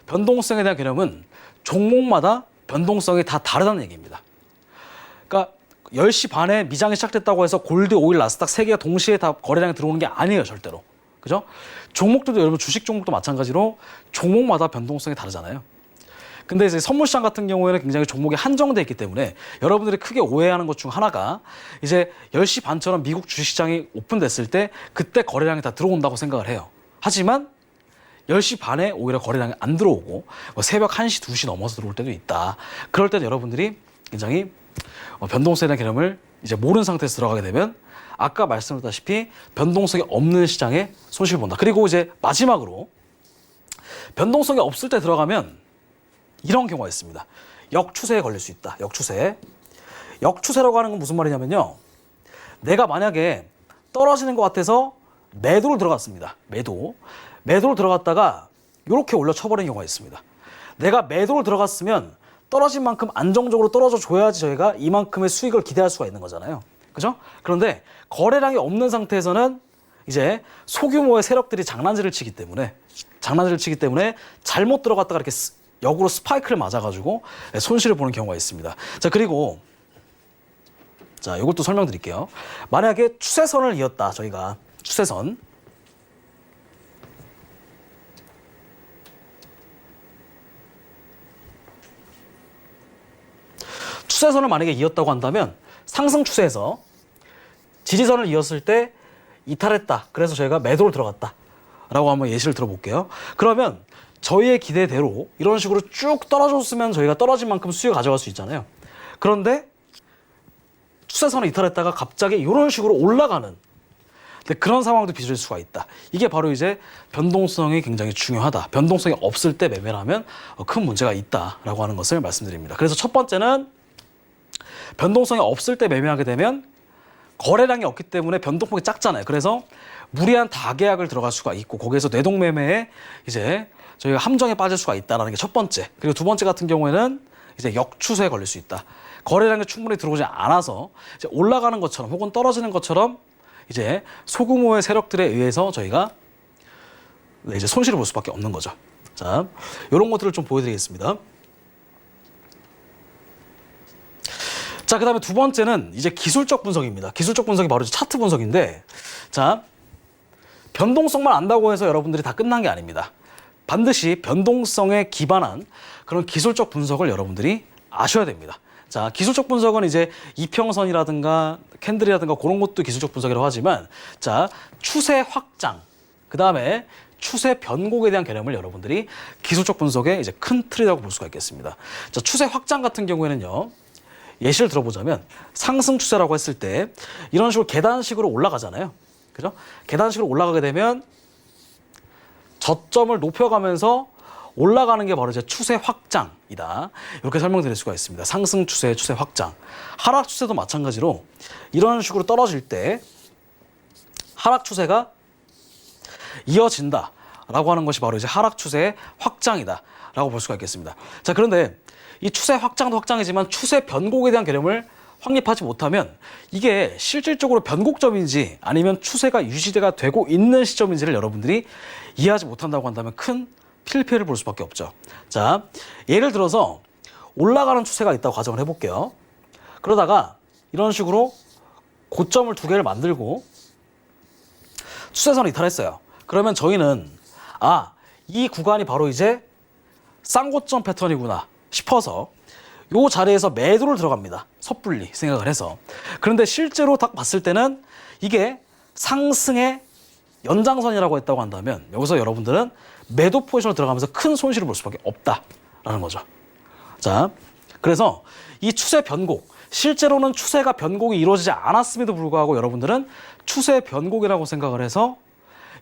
변동성에 대한 개념은 종목마다 변동성이 다 다르다는 얘기입니다. 그러니까 10시 반에 미장이 시작됐다고 해서 골드, 오일, 나스닥 3개가 동시에 다 거래량이 들어오는 게 아니에요, 절대로. 그죠? 종목들도 여러분 주식 종목도 마찬가지로 종목마다 변동성이 다르잖아요. 근데 이제 선물시장 같은 경우에는 굉장히 종목이 한정돼 있기 때문에 여러분들이 크게 오해하는 것 중 하나가 이제 10시 반처럼 미국 주식시장이 오픈됐을 때 그때 거래량이 다 들어온다고 생각을 해요. 하지만 10시 반에 오히려 거래량이 안 들어오고 새벽 1시, 2시 넘어서 들어올 때도 있다. 그럴 때는 여러분들이 굉장히 변동성에 대한 개념을 이제 모르는 상태에서 들어가게 되면 아까 말씀드렸다시피 변동성이 없는 시장에 손실을 본다. 그리고 이제 마지막으로 변동성이 없을 때 들어가면 이런 경우가 있습니다. 역추세에 걸릴 수 있다. 역추세. 역추세라고 하는 건 무슨 말이냐면요. 내가 만약에 떨어지는 것 같아서 매도를 들어갔습니다. 매도를 들어갔다가 이렇게 올려쳐버리는 경우가 있습니다. 내가 매도를 들어갔으면 떨어진 만큼 안정적으로 떨어져 줘야지 저희가 이만큼의 수익을 기대할 수가 있는 거잖아요. 그죠? 그런데 거래량이 없는 상태에서는 이제 소규모의 세력들이 장난질을 치기 때문에 잘못 들어갔다가 이렇게 역으로 스파이크를 맞아가지고 손실을 보는 경우가 있습니다. 자, 그리고 자, 이것도 설명드릴게요. 만약에 추세선을 이었다, 저희가 추세선을 만약에 이었다고 한다면 상승 추세에서 지지선을 이었을 때 이탈했다. 그래서 저희가 매도를 들어갔다 라고 한번 예시를 들어볼게요. 그러면 저희의 기대대로 이런 식으로 쭉 떨어졌으면 저희가 떨어진 만큼 수익을 가져갈 수 있잖아요. 그런데 추세선을 이탈했다가 갑자기 이런 식으로 올라가는 그런 상황도 빚을 수가 있다. 이게 바로 이제 변동성이 굉장히 중요하다. 변동성이 없을 때 매매를 하면 큰 문제가 있다라고 하는 것을 말씀드립니다. 그래서 첫 번째는 변동성이 없을 때 매매하게 되면 거래량이 없기 때문에 변동폭이 작잖아요. 그래서 무리한 다계약을 들어갈 수가 있고 거기에서 뇌동매매에 이제 저희가 함정에 빠질 수가 있다는 게 첫 번째. 그리고 두 번째 같은 경우에는 이제 역추세에 걸릴 수 있다. 거래량이 충분히 들어오지 않아서 이제 올라가는 것처럼 혹은 떨어지는 것처럼 이제 소규모의 세력들에 의해서 저희가 이제 손실을 볼 수밖에 없는 거죠. 자, 이런 것들을 좀 보여드리겠습니다. 자, 그 다음에 두 번째는 이제 기술적 분석입니다. 기술적 분석이 바로 차트 분석인데, 자, 변동성만 안다고 해서 여러분들이 다 끝난 게 아닙니다. 반드시 변동성에 기반한 그런 기술적 분석을 여러분들이 아셔야 됩니다. 자, 기술적 분석은 이제 이평선이라든가 캔들이라든가 그런 것도 기술적 분석이라고 하지만, 자, 추세 확장, 그 다음에 추세 변곡에 대한 개념을 여러분들이 기술적 분석의 이제 큰 틀이라고 볼 수가 있겠습니다. 자, 추세 확장 같은 경우에는요, 예시를 들어보자면 상승 추세라고 했을 때 이런 식으로 계단식으로 올라가잖아요. 그죠? 계단식으로 올라가게 되면 저점을 높여가면서 올라가는 게 바로 이제 추세 확장이다. 이렇게 설명드릴 수가 있습니다. 상승 추세, 추세 확장. 하락 추세도 마찬가지로 이런 식으로 떨어질 때 하락 추세가 이어진다라고 하는 것이 바로 이제 하락 추세의 확장이다라고 볼 수가 있겠습니다. 자, 그런데 이 추세 확장도 확장이지만 추세 변곡에 대한 개념을 확립하지 못하면 이게 실질적으로 변곡점인지 아니면 추세가 유지가 되고 있는 시점인지를 여러분들이 이해하지 못한다고 한다면 큰 필패를 볼 수밖에 없죠. 자, 예를 들어서 올라가는 추세가 있다고 가정을 해볼게요. 그러다가 이런 식으로 고점을 두 개를 만들고 추세선을 이탈했어요. 그러면 저희는 이 구간이 바로 이제 쌍고점 패턴이구나 싶어서 이 자리에서 매도를 들어갑니다. 섣불리 생각을 해서. 그런데 실제로 딱 봤을 때는 이게 상승의 연장선이라고 했다고 한다면 여기서 여러분들은 매도 포지션으로 들어가면서 큰 손실을 볼 수밖에 없다라는 거죠. 자, 그래서 이 추세 변곡, 실제로는 추세가 변곡이 이루어지지 않았음에도 불구하고 여러분들은 추세 변곡이라고 생각을 해서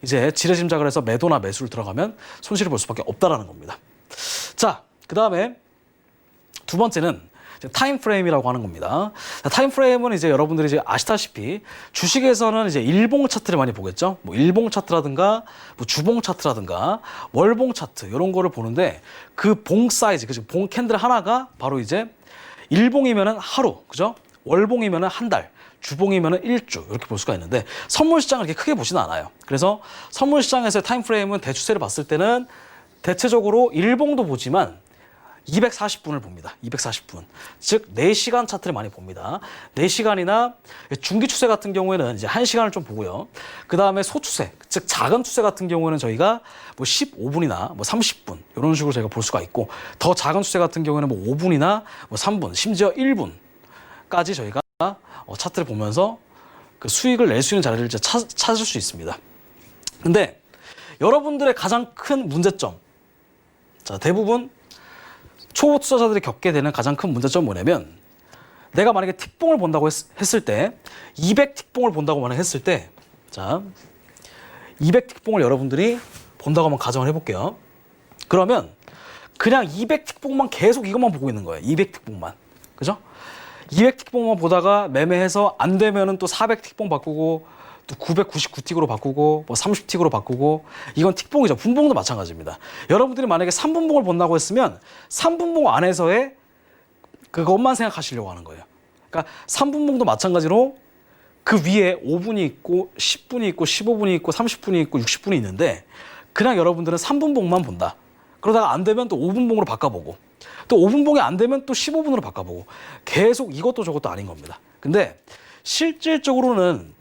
이제 지레짐작을 해서 매도나 매수를 들어가면 손실을 볼 수밖에 없다라는 겁니다. 자, 그 다음에 두 번째는 타임 프레임이라고 하는 겁니다. 타임 프레임은 이제 여러분들이 이제 아시다시피 주식에서는 이제 일봉 차트를 많이 보겠죠. 뭐 일봉 차트라든가 뭐 주봉 차트라든가 월봉 차트 이런 거를 보는데 그 봉 사이즈, 그죠? 봉 캔들 하나가 바로 이제 일봉이면은 하루, 그죠? 월봉이면은 한 달, 주봉이면은 일주 이렇게 볼 수가 있는데 선물 시장을 이렇게 크게 보지는 않아요. 그래서 선물 시장에서의 타임 프레임은 대추세를 봤을 때는 대체적으로 일봉도 보지만 240분을 봅니다. 240분. 즉 4시간 차트를 많이 봅니다. 4시간이나 중기 추세 같은 경우에는 이제 1시간을 좀 보고요. 그다음에 소추세, 즉 작은 추세 같은 경우에는 저희가 뭐 15분이나 뭐 30분 이런 식으로 저희가 볼 수가 있고 더 작은 추세 같은 경우에는 뭐 5분이나 뭐 3분, 심지어 1분까지 저희가 차트를 보면서 그 수익을 낼 수 있는 자리를 이제 찾을 수 있습니다. 근데 여러분들의 가장 큰 문제점, 자, 대부분 초보 투자자들이 겪게 되는 가장 큰 문제점은 뭐냐면 내가 만약에 틱봉을 본다고 했을 때 200틱봉을 본다고 만약 했을 때 자, 200틱봉을 여러분들이 본다고 한번 가정을 해볼게요. 그러면 그냥 200틱봉만 계속 이것만 보고 있는 거예요. 200틱봉만. 그죠? 200틱봉만 보다가 매매해서 안 되면은 또 400틱봉 바꾸고 또 999틱으로 바꾸고 뭐 30틱으로 바꾸고 이건 틱봉이죠. 분봉도 마찬가지입니다. 여러분들이 만약에 3분봉을 본다고 했으면 3분봉 안에서의 그것만 생각하시려고 하는 거예요. 그러니까 3분봉도 마찬가지로 그 위에 5분이 있고 10분이 있고 15분이 있고 30분이 있고 60분이 있는데 그냥 여러분들은 3분봉만 본다. 그러다가 안 되면 또 5분봉으로 바꿔보고 또 5분봉이 안 되면 또 15분으로 바꿔보고 계속 이것도 저것도 아닌 겁니다. 근데 실질적으로는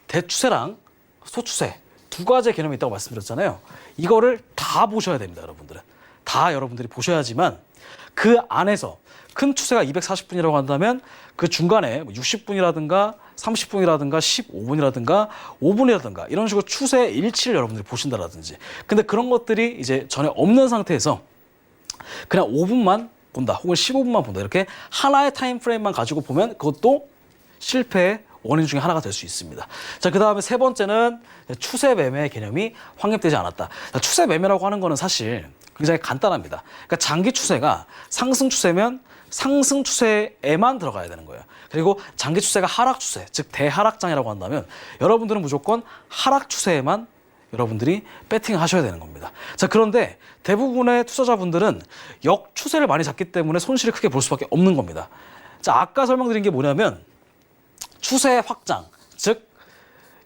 대추세랑 소추세 두 가지의 개념이 있다고 말씀드렸잖아요. 이거를 다 보셔야 됩니다, 여러분들은. 다 여러분들이 보셔야지만 그 안에서 큰 추세가 240분이라고 한다면 그 중간에 60분이라든가 30분이라든가 15분이라든가 5분이라든가 이런 식으로 추세 일치를 여러분들이 보신다라든지. 근데 그런 것들이 이제 전혀 없는 상태에서 그냥 5분만 본다 혹은 15분만 본다 이렇게 하나의 타임 프레임만 가지고 보면 그것도 실패의 원인 중에 하나가 될 수 있습니다. 자, 그 다음에 세 번째는 추세 매매의 개념이 확립되지 않았다. 자, 추세 매매라고 하는 거는 사실 굉장히 간단합니다. 그러니까 장기 추세가 상승 추세면 상승 추세에만 들어가야 되는 거예요. 그리고 장기 추세가 하락 추세, 즉 대하락장이라고 한다면 여러분들은 무조건 하락 추세에만 여러분들이 배팅을 하셔야 되는 겁니다. 자, 그런데 대부분의 투자자분들은 역추세를 많이 잡기 때문에 손실을 크게 볼 수밖에 없는 겁니다. 자, 아까 설명드린 게 뭐냐면 추세 확장, 즉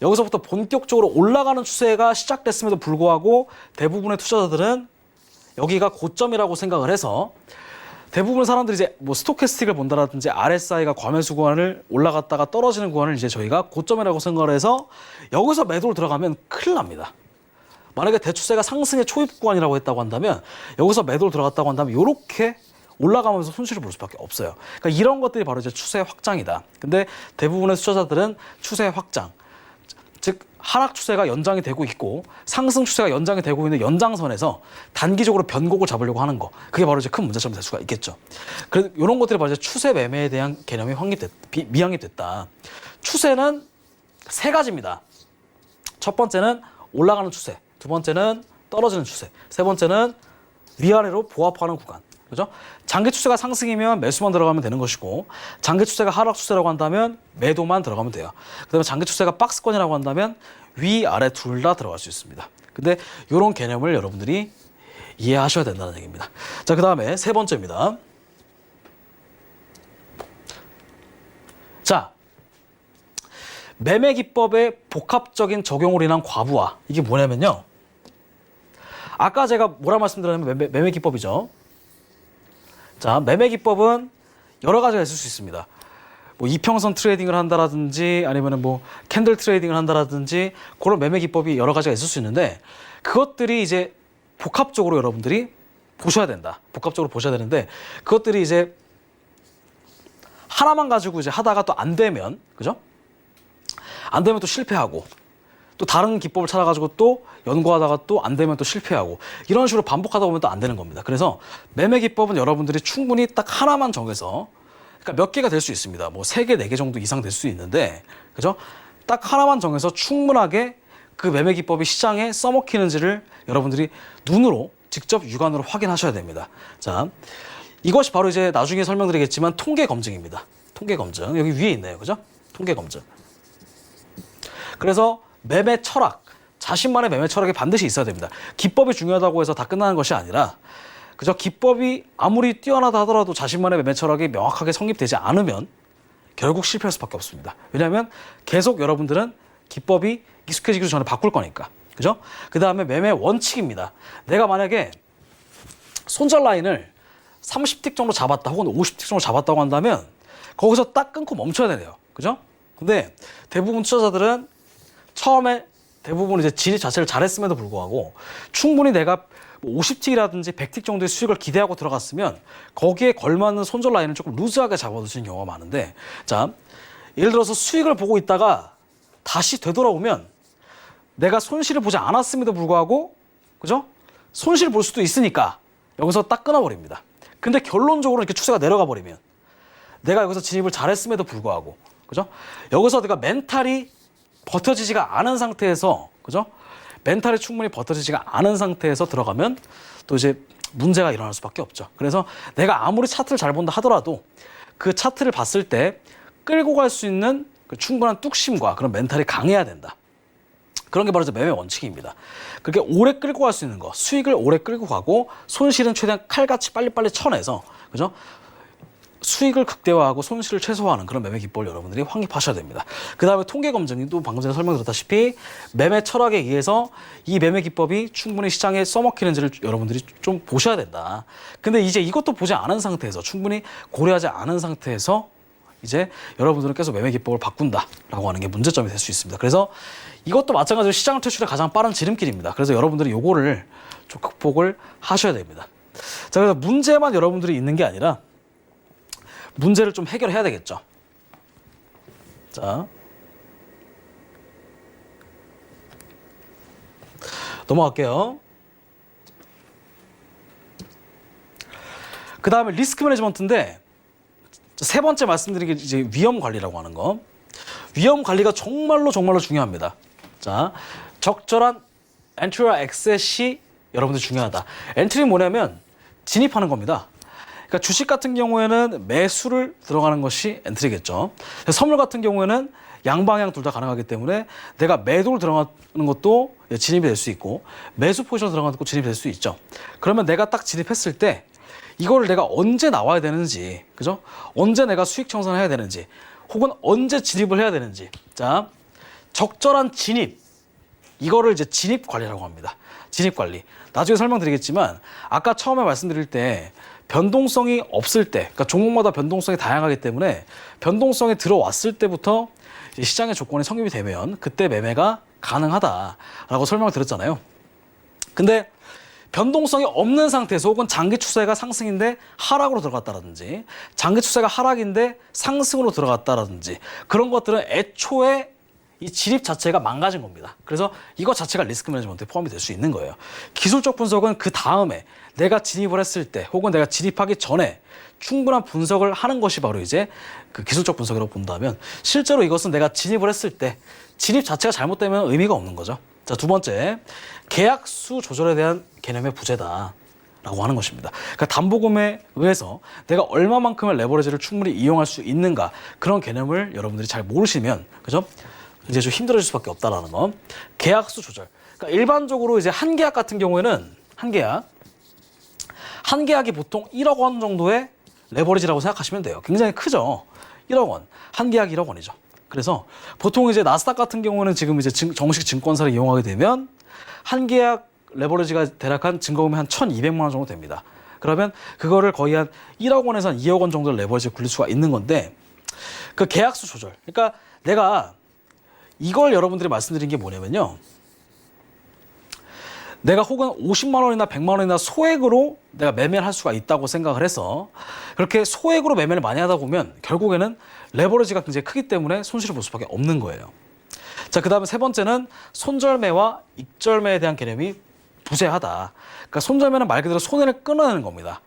여기서부터 본격적으로 올라가는 추세가 시작됐음에도 불구하고 대부분의 투자자들은 여기가 고점이라고 생각을 해서 대부분 사람들이 이제 뭐 스토캐스틱을 본다라든지 RSI가 과매수 구간을 올라갔다가 떨어지는 구간을 이제 저희가 고점이라고 생각을 해서 여기서 매도를 들어가면 큰일 납니다. 만약에 대추세가 상승의 초입 구간이라고 했다고 한다면 여기서 매도를 들어갔다고 한다면 이렇게 올라가면서 손실을 볼 수밖에 없어요. 그러니까 이런 것들이 바로 이제 추세 확장이다. 근데 대부분의 투자자들은 추세 확장, 즉 하락 추세가 연장이 되고 있고 상승 추세가 연장이 되고 있는 연장선에서 단기적으로 변곡을 잡으려고 하는 거, 그게 바로 이제 큰 문제점이 될 수가 있겠죠. 그래서 이런 것들이 바로 이제 추세 매매에 대한 개념이 미확립됐다. 추세는 세 가지입니다. 첫 번째는 올라가는 추세, 두 번째는 떨어지는 추세, 세 번째는 위아래로 보합하는 구간. 그죠? 장기 추세가 상승이면 매수만 들어가면 되는 것이고 장기 추세가 하락 추세라고 한다면 매도만 들어가면 돼요. 그다음에 장기 추세가 박스권이라고 한다면 위아래 둘 다 들어갈 수 있습니다. 근데 이런 개념을 여러분들이 이해하셔야 된다는 얘기입니다. 자, 그다음에 세 번째입니다. 자, 매매 기법의 복합적인 적용으로 인한 과부하. 이게 뭐냐면요. 아까 제가 뭐라 말씀드렸냐면 매매 기법이죠. 자, 매매 기법은 여러 가지가 있을 수 있습니다. 뭐 이평선 트레이딩을 한다라든지 아니면은 뭐 캔들 트레이딩을 한다라든지 그런 매매 기법이 여러 가지가 있을 수 있는데 그것들이 이제 복합적으로 여러분들이 보셔야 된다. 복합적으로 보셔야 되는데 그것들이 이제 하나만 가지고 이제 하다가 또 안 되면, 그죠? 안 되면 또 실패하고 또 다른 기법을 찾아가지고 또 연구하다가 또 안 되면 또 실패하고 이런 식으로 반복하다 보면 또 안 되는 겁니다. 그래서 매매 기법은 여러분들이 충분히 딱 하나만 정해서, 그러니까 몇 개가 될 수 있습니다. 뭐 3개, 4개 정도 이상 될 수 있는데, 그죠? 딱 하나만 정해서 충분하게 그 매매 기법이 시장에 써먹히는지를 여러분들이 눈으로 직접 육안으로 확인하셔야 됩니다. 자, 이것이 바로 이제 나중에 설명드리겠지만 통계 검증입니다. 통계 검증. 여기 위에 있네요. 그죠? 통계 검증. 그래서 매매 철학, 자신만의 매매 철학이 반드시 있어야 됩니다. 기법이 중요하다고 해서 다 끝나는 것이 아니라, 그저 기법이 아무리 뛰어나다 하더라도 자신만의 매매 철학이 명확하게 성립되지 않으면 결국 실패할 수밖에 없습니다. 왜냐하면 계속 여러분들은 기법이 익숙해지기 전에 바꿀 거니까. 그죠? 그 다음에 매매 원칙입니다. 내가 만약에 손절 라인을 30틱 정도 잡았다 혹은 50틱 정도 잡았다고 한다면 거기서 딱 끊고 멈춰야 돼요. 그죠? 근데 대부분 투자자들은 처음에 대부분 이제 진입 자체를 잘했음에도 불구하고 충분히 내가 50틱이라든지 100틱 정도의 수익을 기대하고 들어갔으면 거기에 걸맞는 손절 라인을 조금 루즈하게 잡아두시는 경우가 많은데, 자, 예를 들어서 수익을 보고 있다가 다시 되돌아오면 내가 손실을 보지 않았음에도 불구하고, 그죠? 손실 볼 수도 있으니까 여기서 딱 끊어버립니다. 근데 결론적으로 이렇게 추세가 내려가 버리면 내가 여기서 진입을 잘했음에도 불구하고, 그죠? 여기서 내가 멘탈이 버텨지지가 않은 상태에서, 그죠? 멘탈이 충분히 버텨지지가 않은 상태에서 들어가면 또 이제 문제가 일어날 수밖에 없죠. 그래서 내가 아무리 차트를 잘 본다 하더라도 그 차트를 봤을 때 끌고 갈 수 있는 그 충분한 뚝심과 그런 멘탈이 강해야 된다. 그런 게 바로 이제 매매 원칙입니다. 그렇게 오래 끌고 갈 수 있는 거, 수익을 오래 끌고 가고 손실은 최대한 칼같이 빨리빨리 쳐내서, 그죠? 수익을 극대화하고 손실을 최소화하는 그런 매매 기법을 여러분들이 확립하셔야 됩니다. 그 다음에 통계 검증도 방금 전에 설명드렸다시피 매매 철학에 의해서 이 매매 기법이 충분히 시장에 써먹히는지를 여러분들이 좀 보셔야 된다. 근데 이제 이것도 보지 않은 상태에서 충분히 고려하지 않은 상태에서 이제 여러분들은 계속 매매 기법을 바꾼다라고 하는 게 문제점이 될 수 있습니다. 그래서 이것도 마찬가지로 시장 퇴출의 가장 빠른 지름길입니다. 그래서 여러분들이 요거를 좀 극복을 하셔야 됩니다. 자, 그래서 문제만 여러분들이 있는 게 아니라 문제를 좀 해결해야 되겠죠. 자, 넘어갈게요. 그 다음에 리스크 매니지먼트인데 세 번째 말씀드린 게 이제 위험 관리라고 하는 거. 위험 관리가 정말로 중요합니다. 자, 적절한 엔트리와 엑셋이 여러분들 중요하다. 엔트리는 뭐냐면 진입하는 겁니다. 그러니까 주식 같은 경우에는 매수를 들어가는 것이 엔트리겠죠. 선물 같은 경우에는 양방향 둘 다 가능하기 때문에 내가 매도를 들어가는 것도 진입이 될 수 있고 매수 포지션 들어가는 것도 진입이 될 수 있죠. 그러면 내가 딱 진입했을 때 이거를 내가 언제 나와야 되는지, 그죠? 언제 내가 수익 청산을 해야 되는지, 혹은 언제 진입을 해야 되는지. 자, 적절한 진입. 이거를 이제 진입 관리라고 합니다. 진입 관리. 나중에 설명드리겠지만 아까 처음에 말씀드릴 때 변동성이 없을 때, 그러니까 종목마다 변동성이 다양하기 때문에 변동성이 들어왔을 때부터 이제 시장의 조건이 성립이 되면 그때 매매가 가능하다라고 설명을 드렸잖아요. 근데 변동성이 없는 상태에서 혹은 장기 추세가 상승인데 하락으로 들어갔다라든지 장기 추세가 하락인데 상승으로 들어갔다라든지 그런 것들은 애초에 이 진입 자체가 망가진 겁니다. 그래서 이거 자체가 리스크 매니지먼트에 포함이 될 수 있는 거예요. 기술적 분석은 그 다음에 내가 진입을 했을 때 혹은 내가 진입하기 전에 충분한 분석을 하는 것이 바로 이제 그 기술적 분석이라고 본다면 실제로 이것은 내가 진입을 했을 때 진입 자체가 잘못되면 의미가 없는 거죠. 자, 두 번째, 계약수 조절에 대한 개념의 부재다라고 하는 것입니다. 그러니까 담보금에 의해서 내가 얼마만큼의 레버리지를 충분히 이용할 수 있는가 그런 개념을 여러분들이 잘 모르시면 그죠? 이제 좀 힘들어질 수밖에 없다라는 거. 계약수 조절. 그러니까 일반적으로 이제 한 계약 같은 경우에는 한 계약이 보통 1억 원 정도의 레버리지라고 생각하시면 돼요. 굉장히 크죠. 1억 원. 한 계약 1억 원이죠. 그래서 보통 이제 나스닥 같은 경우는 지금 이제 정식 증권사를 이용하게 되면 한 계약 레버리지가 대략 한 증거금이 한 1,200만 원 정도 됩니다. 그러면 그거를 거의 한 1억 원에서 한 2억 원 정도 레버리지 굴릴 수가 있는 건데 그 계약수 조절. 그러니까 내가 이걸 여러분들이 말씀드린 게 뭐냐면요. 내가 혹은 50만 원이나 100만 원이나 소액으로 내가 매매를 할 수가 있다고 생각을 해서 그렇게 소액으로 매매를 많이 하다 보면 결국에는 레버리지가 굉장히 크기 때문에 손실을 볼 수밖에 없는 거예요. 자, 그 다음에 세 번째는 손절매와 익절매에 대한 개념이 부재하다. 그러니까 손절매는 말 그대로 손해를 끊어내는 겁니다.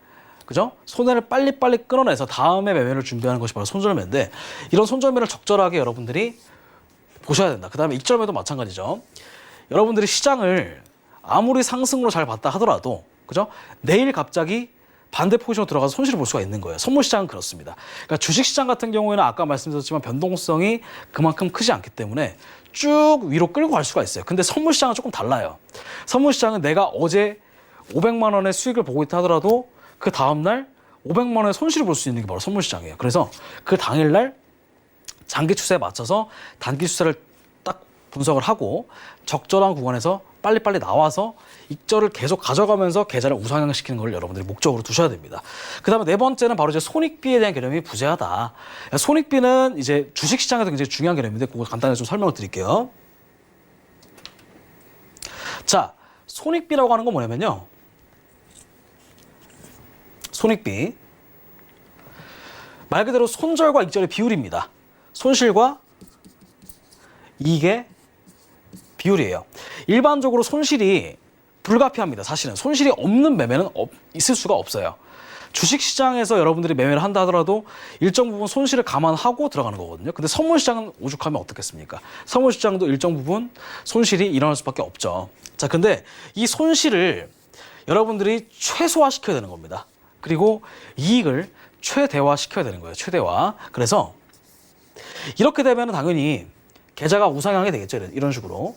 그죠? 손해를 빨리빨리 끊어내서 다음에 매매를 준비하는 것이 바로 손절매인데 이런 손절매를 적절하게 여러분들이 보셔야 된다. 그 다음에 익절매도 마찬가지죠. 여러분들이 시장을 아무리 상승으로 잘 봤다 하더라도 그죠? 내일 갑자기 반대 포지션으로 들어가서 손실을 볼 수가 있는 거예요. 선물 시장은 그렇습니다. 그러니까 주식 시장 같은 경우에는 아까 말씀드렸지만 변동성이 그만큼 크지 않기 때문에 쭉 위로 끌고 갈 수가 있어요. 근데 선물 시장은 조금 달라요. 선물 시장은 내가 어제 500만 원의 수익을 보고 있다 하더라도 그 다음날 500만 원의 손실을 볼 수 있는 게 바로 선물 시장이에요. 그래서 그 당일날 장기 추세에 맞춰서 단기 추세를 딱 분석을 하고 적절한 구간에서 빨리빨리 나와서 익절을 계속 가져가면서 계좌를 우상향시키는 걸 여러분들이 목적으로 두셔야 됩니다. 그 다음에 네 번째는 바로 이제 손익비에 대한 개념이 부재하다. 손익비는 이제 주식시장에서 굉장히 중요한 개념인데 그거 간단히 좀 설명을 드릴게요. 자, 손익비라고 하는 건 뭐냐면요. 손익비. 말 그대로 손절과 익절의 비율입니다. 손실과 이익의 비율이에요. 일반적으로 손실이 불가피합니다. 사실은 손실이 없는 매매는 있을 수가 없어요. 주식시장에서 여러분들이 매매를 한다 하더라도 일정 부분 손실을 감안하고 들어가는 거거든요. 근데 선물시장은 오죽하면 어떻겠습니까? 선물시장도 일정 부분 손실이 일어날 수밖에 없죠. 자, 근데 이 손실을 여러분들이 최소화시켜야 되는 겁니다. 그리고 이익을 최대화시켜야 되는 거예요. 최대화. 그래서 이렇게 되면 당연히 계좌가 우상향이 되겠죠. 이런 식으로.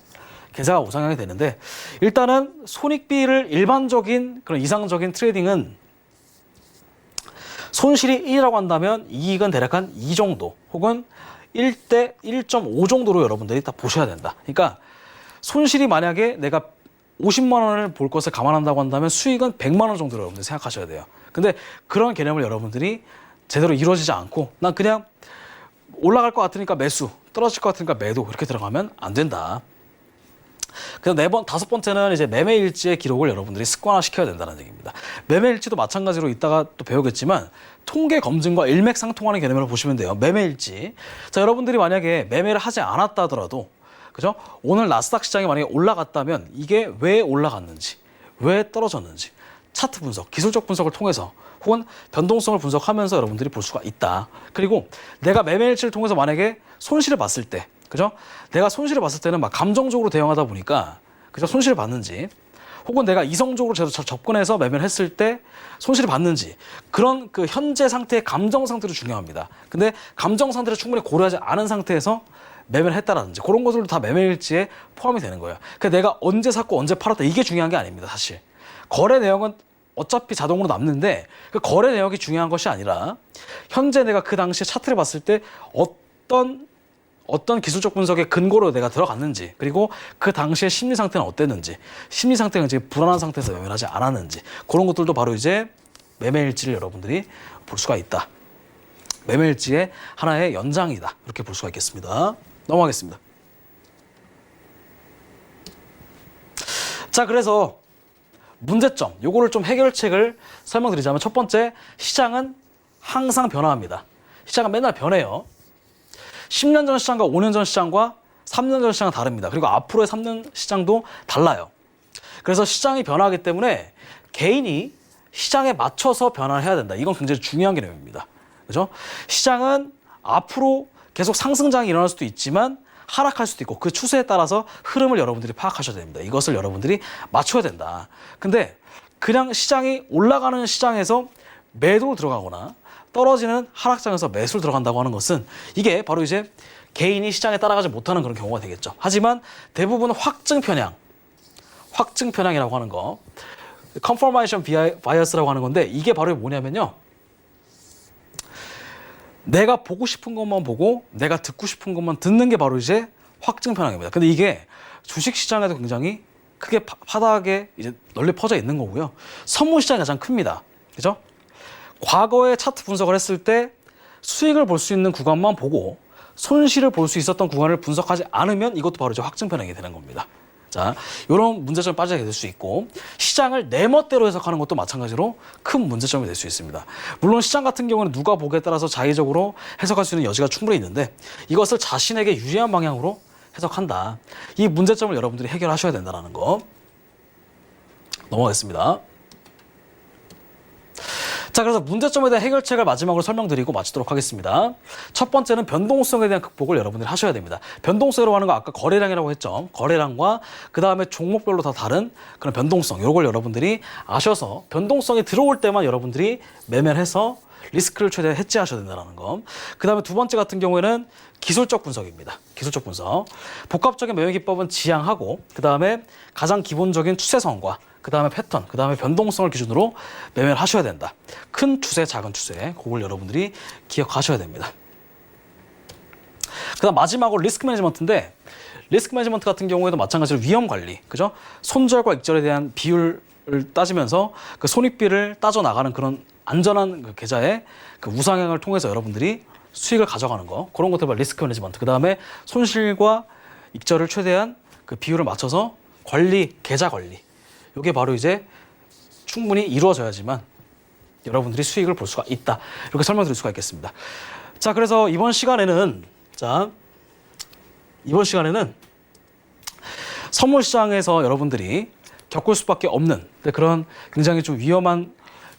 계좌가 우상향이 되는데 일단은 손익비를 일반적인 그런 이상적인 트레이딩은 손실이 1이라고 한다면 이익은 대략 한 2 정도 혹은 1대 1.5 정도로 여러분들이 딱 보셔야 된다. 그러니까 손실이 만약에 내가 50만 원을 볼 것을 감안한다고 한다면 수익은 100만 원 정도로 여러분들이 생각하셔야 돼요. 근데 그런 개념을 여러분들이 제대로 이루어지지 않고 난 그냥 올라갈 것 같으니까 매수, 떨어질 것 같으니까 매도 이렇게 들어가면 안 된다. 그래서 다섯 번째는 이제 매매일지의 기록을 여러분들이 습관화 시켜야 된다는 얘기입니다. 매매일지도 마찬가지로 이따가 또 배우겠지만 통계 검증과 일맥상통하는 개념으로 보시면 돼요. 매매일지. 자, 여러분들이 만약에 매매를 하지 않았다 하더라도 그죠? 오늘 나스닥 시장이 만약에 올라갔다면 이게 왜 올라갔는지, 왜 떨어졌는지 차트 분석, 기술적 분석을 통해서 혹은 변동성을 분석하면서 여러분들이 볼 수가 있다. 그리고 내가 매매일지를 통해서 만약에 손실을 봤을 때 그죠? 내가 손실을 봤을 때는 막 감정적으로 대응하다 보니까 그죠? 손실을 봤는지 혹은 내가 이성적으로 제대로 접근해서 매매를 했을 때 손실을 봤는지 그런 그 현재 상태의 감정 상태도 중요합니다. 근데 감정 상태를 충분히 고려하지 않은 상태에서 매매를 했다라든지 그런 것들도 다 매매일지에 포함이 되는 거예요. 그러니까 내가 언제 샀고 언제 팔았다 이게 중요한 게 아닙니다. 사실 거래 내역은 어차피 자동으로 남는데 그 거래 내역이 중요한 것이 아니라 현재 내가 그 당시에 차트를 봤을 때 어떤 기술적 분석의 근거로 내가 들어갔는지 그리고 그 당시의 심리 상태는 어땠는지 심리 상태가 이제 불안한 상태에서 매매를 하지 않았는지 그런 것들도 바로 이제 매매일지를 여러분들이 볼 수가 있다. 매매일지의 하나의 연장이다. 이렇게 볼 수가 있겠습니다. 넘어가겠습니다. 자, 그래서 문제점, 요거를 좀 해결책을 설명드리자면 첫 번째, 시장은 항상 변화합니다. 시장은 맨날 변해요. 10년 전 시장과 5년 전 시장과 3년 전 시장은 다릅니다. 그리고 앞으로의 3년 시장도 달라요. 그래서 시장이 변화하기 때문에 개인이 시장에 맞춰서 변화를 해야 된다. 이건 굉장히 중요한 개념입니다. 그죠? 시장은 앞으로 계속 상승장이 일어날 수도 있지만 하락할 수도 있고 그 추세에 따라서 흐름을 여러분들이 파악하셔야 됩니다. 이것을 여러분들이 맞춰야 된다. 근데 그냥 시장이 올라가는 시장에서 매도로 들어가거나 떨어지는 하락장에서 매수를 들어간다고 하는 것은 이게 바로 이제 개인이 시장에 따라가지 못하는 그런 경우가 되겠죠. 하지만 대부분은 확증 편향이라고 하는 거, confirmation bias라고 하는 건데 이게 바로 뭐냐면요. 내가 보고 싶은 것만 보고 내가 듣고 싶은 것만 듣는 게 바로 이제 확증 편향입니다. 근데 이게 주식 시장에도 굉장히 크게 바닥에 이제 널리 퍼져 있는 거고요. 선물 시장이 가장 큽니다. 그죠? 과거에 차트 분석을 했을 때 수익을 볼 수 있는 구간만 보고 손실을 볼 수 있었던 구간을 분석하지 않으면 이것도 바로 이제 확증 편향이 되는 겁니다. 자, 이런 문제점에 빠지게 될 수 있고 시장을 내 멋대로 해석하는 것도 마찬가지로 큰 문제점이 될 수 있습니다. 물론 시장 같은 경우는 누가 보기에 따라서 자의적으로 해석할 수 있는 여지가 충분히 있는데 이것을 자신에게 유리한 방향으로 해석한다. 이 문제점을 여러분들이 해결하셔야 된다는 거. 넘어가겠습니다. 자, 그래서 문제점에 대한 해결책을 마지막으로 설명드리고 마치도록 하겠습니다. 첫 번째는 변동성에 대한 극복을 여러분들이 하셔야 됩니다. 변동성이라고 하는 거 아까 거래량이라고 했죠. 거래량과 그 다음에 종목별로 다 다른 그런 변동성, 이걸 여러분들이 아셔서 변동성이 들어올 때만 여러분들이 매매를 해서 리스크를 최대한 해지하셔야 된다는 거. 그 다음에 두 번째 같은 경우에는 기술적 분석입니다. 기술적 분석. 복합적인 매매 기법은 지향하고 그 다음에 가장 기본적인 추세선과 그 다음에 패턴, 그 다음에 변동성을 기준으로 매매를 하셔야 된다. 큰 추세, 작은 추세, 그걸 여러분들이 기억하셔야 됩니다. 그 다음 마지막으로 리스크 매니지먼트인데 리스크 매니지먼트 같은 경우에도 마찬가지로 위험 관리, 그죠? 손절과 익절에 대한 비율을 따지면서 그 손익비를 따져 나가는 그런 안전한 그 계좌의 그 우상향을 통해서 여러분들이 수익을 가져가는 거, 그런 것들 리스크 매니지먼트. 그 다음에 손실과 익절을 최대한 그 비율을 맞춰서 관리, 계좌 관리. 이게 바로 이제 충분히 이루어져야지만 여러분들이 수익을 볼 수가 있다. 이렇게 설명드릴 수가 있겠습니다. 자, 그래서 이번 시간에는 선물 시장에서 여러분들이 겪을 수밖에 없는 그런 굉장히 좀 위험한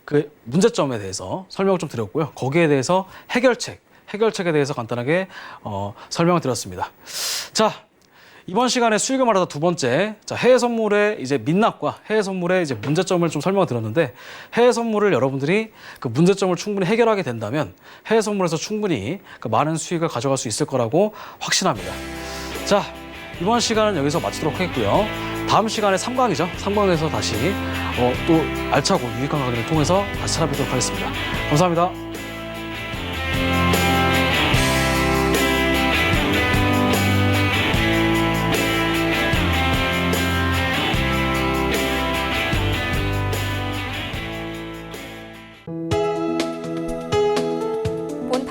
그 문제점에 대해서 설명을 좀 드렸고요. 거기에 대해서 해결책에 대해서 간단하게 설명을 드렸습니다. 자, 이번 시간에 수익을 말하다 두 번째, 자, 해외 선물의 이제 민납과 해외 선물의 이제 문제점을 좀 설명을 드렸는데 해외 선물을 여러분들이 그 문제점을 충분히 해결하게 된다면 해외 선물에서 충분히 그 많은 수익을 가져갈 수 있을 거라고 확신합니다. 자, 이번 시간은 여기서 마치도록 하겠고요. 다음 시간에 3강이죠. 3강에서 다시 또 알차고 유익한 강의를 통해서 다시 찾아뵙도록 하겠습니다. 감사합니다.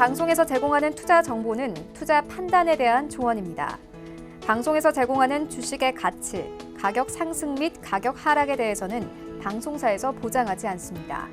방송에서 제공하는 투자 정보는 투자 판단에 대한 조언입니다. 방송에서 제공하는 주식의 가치, 가격 상승 및 가격 하락에 대해서는 방송사에서 보장하지 않습니다.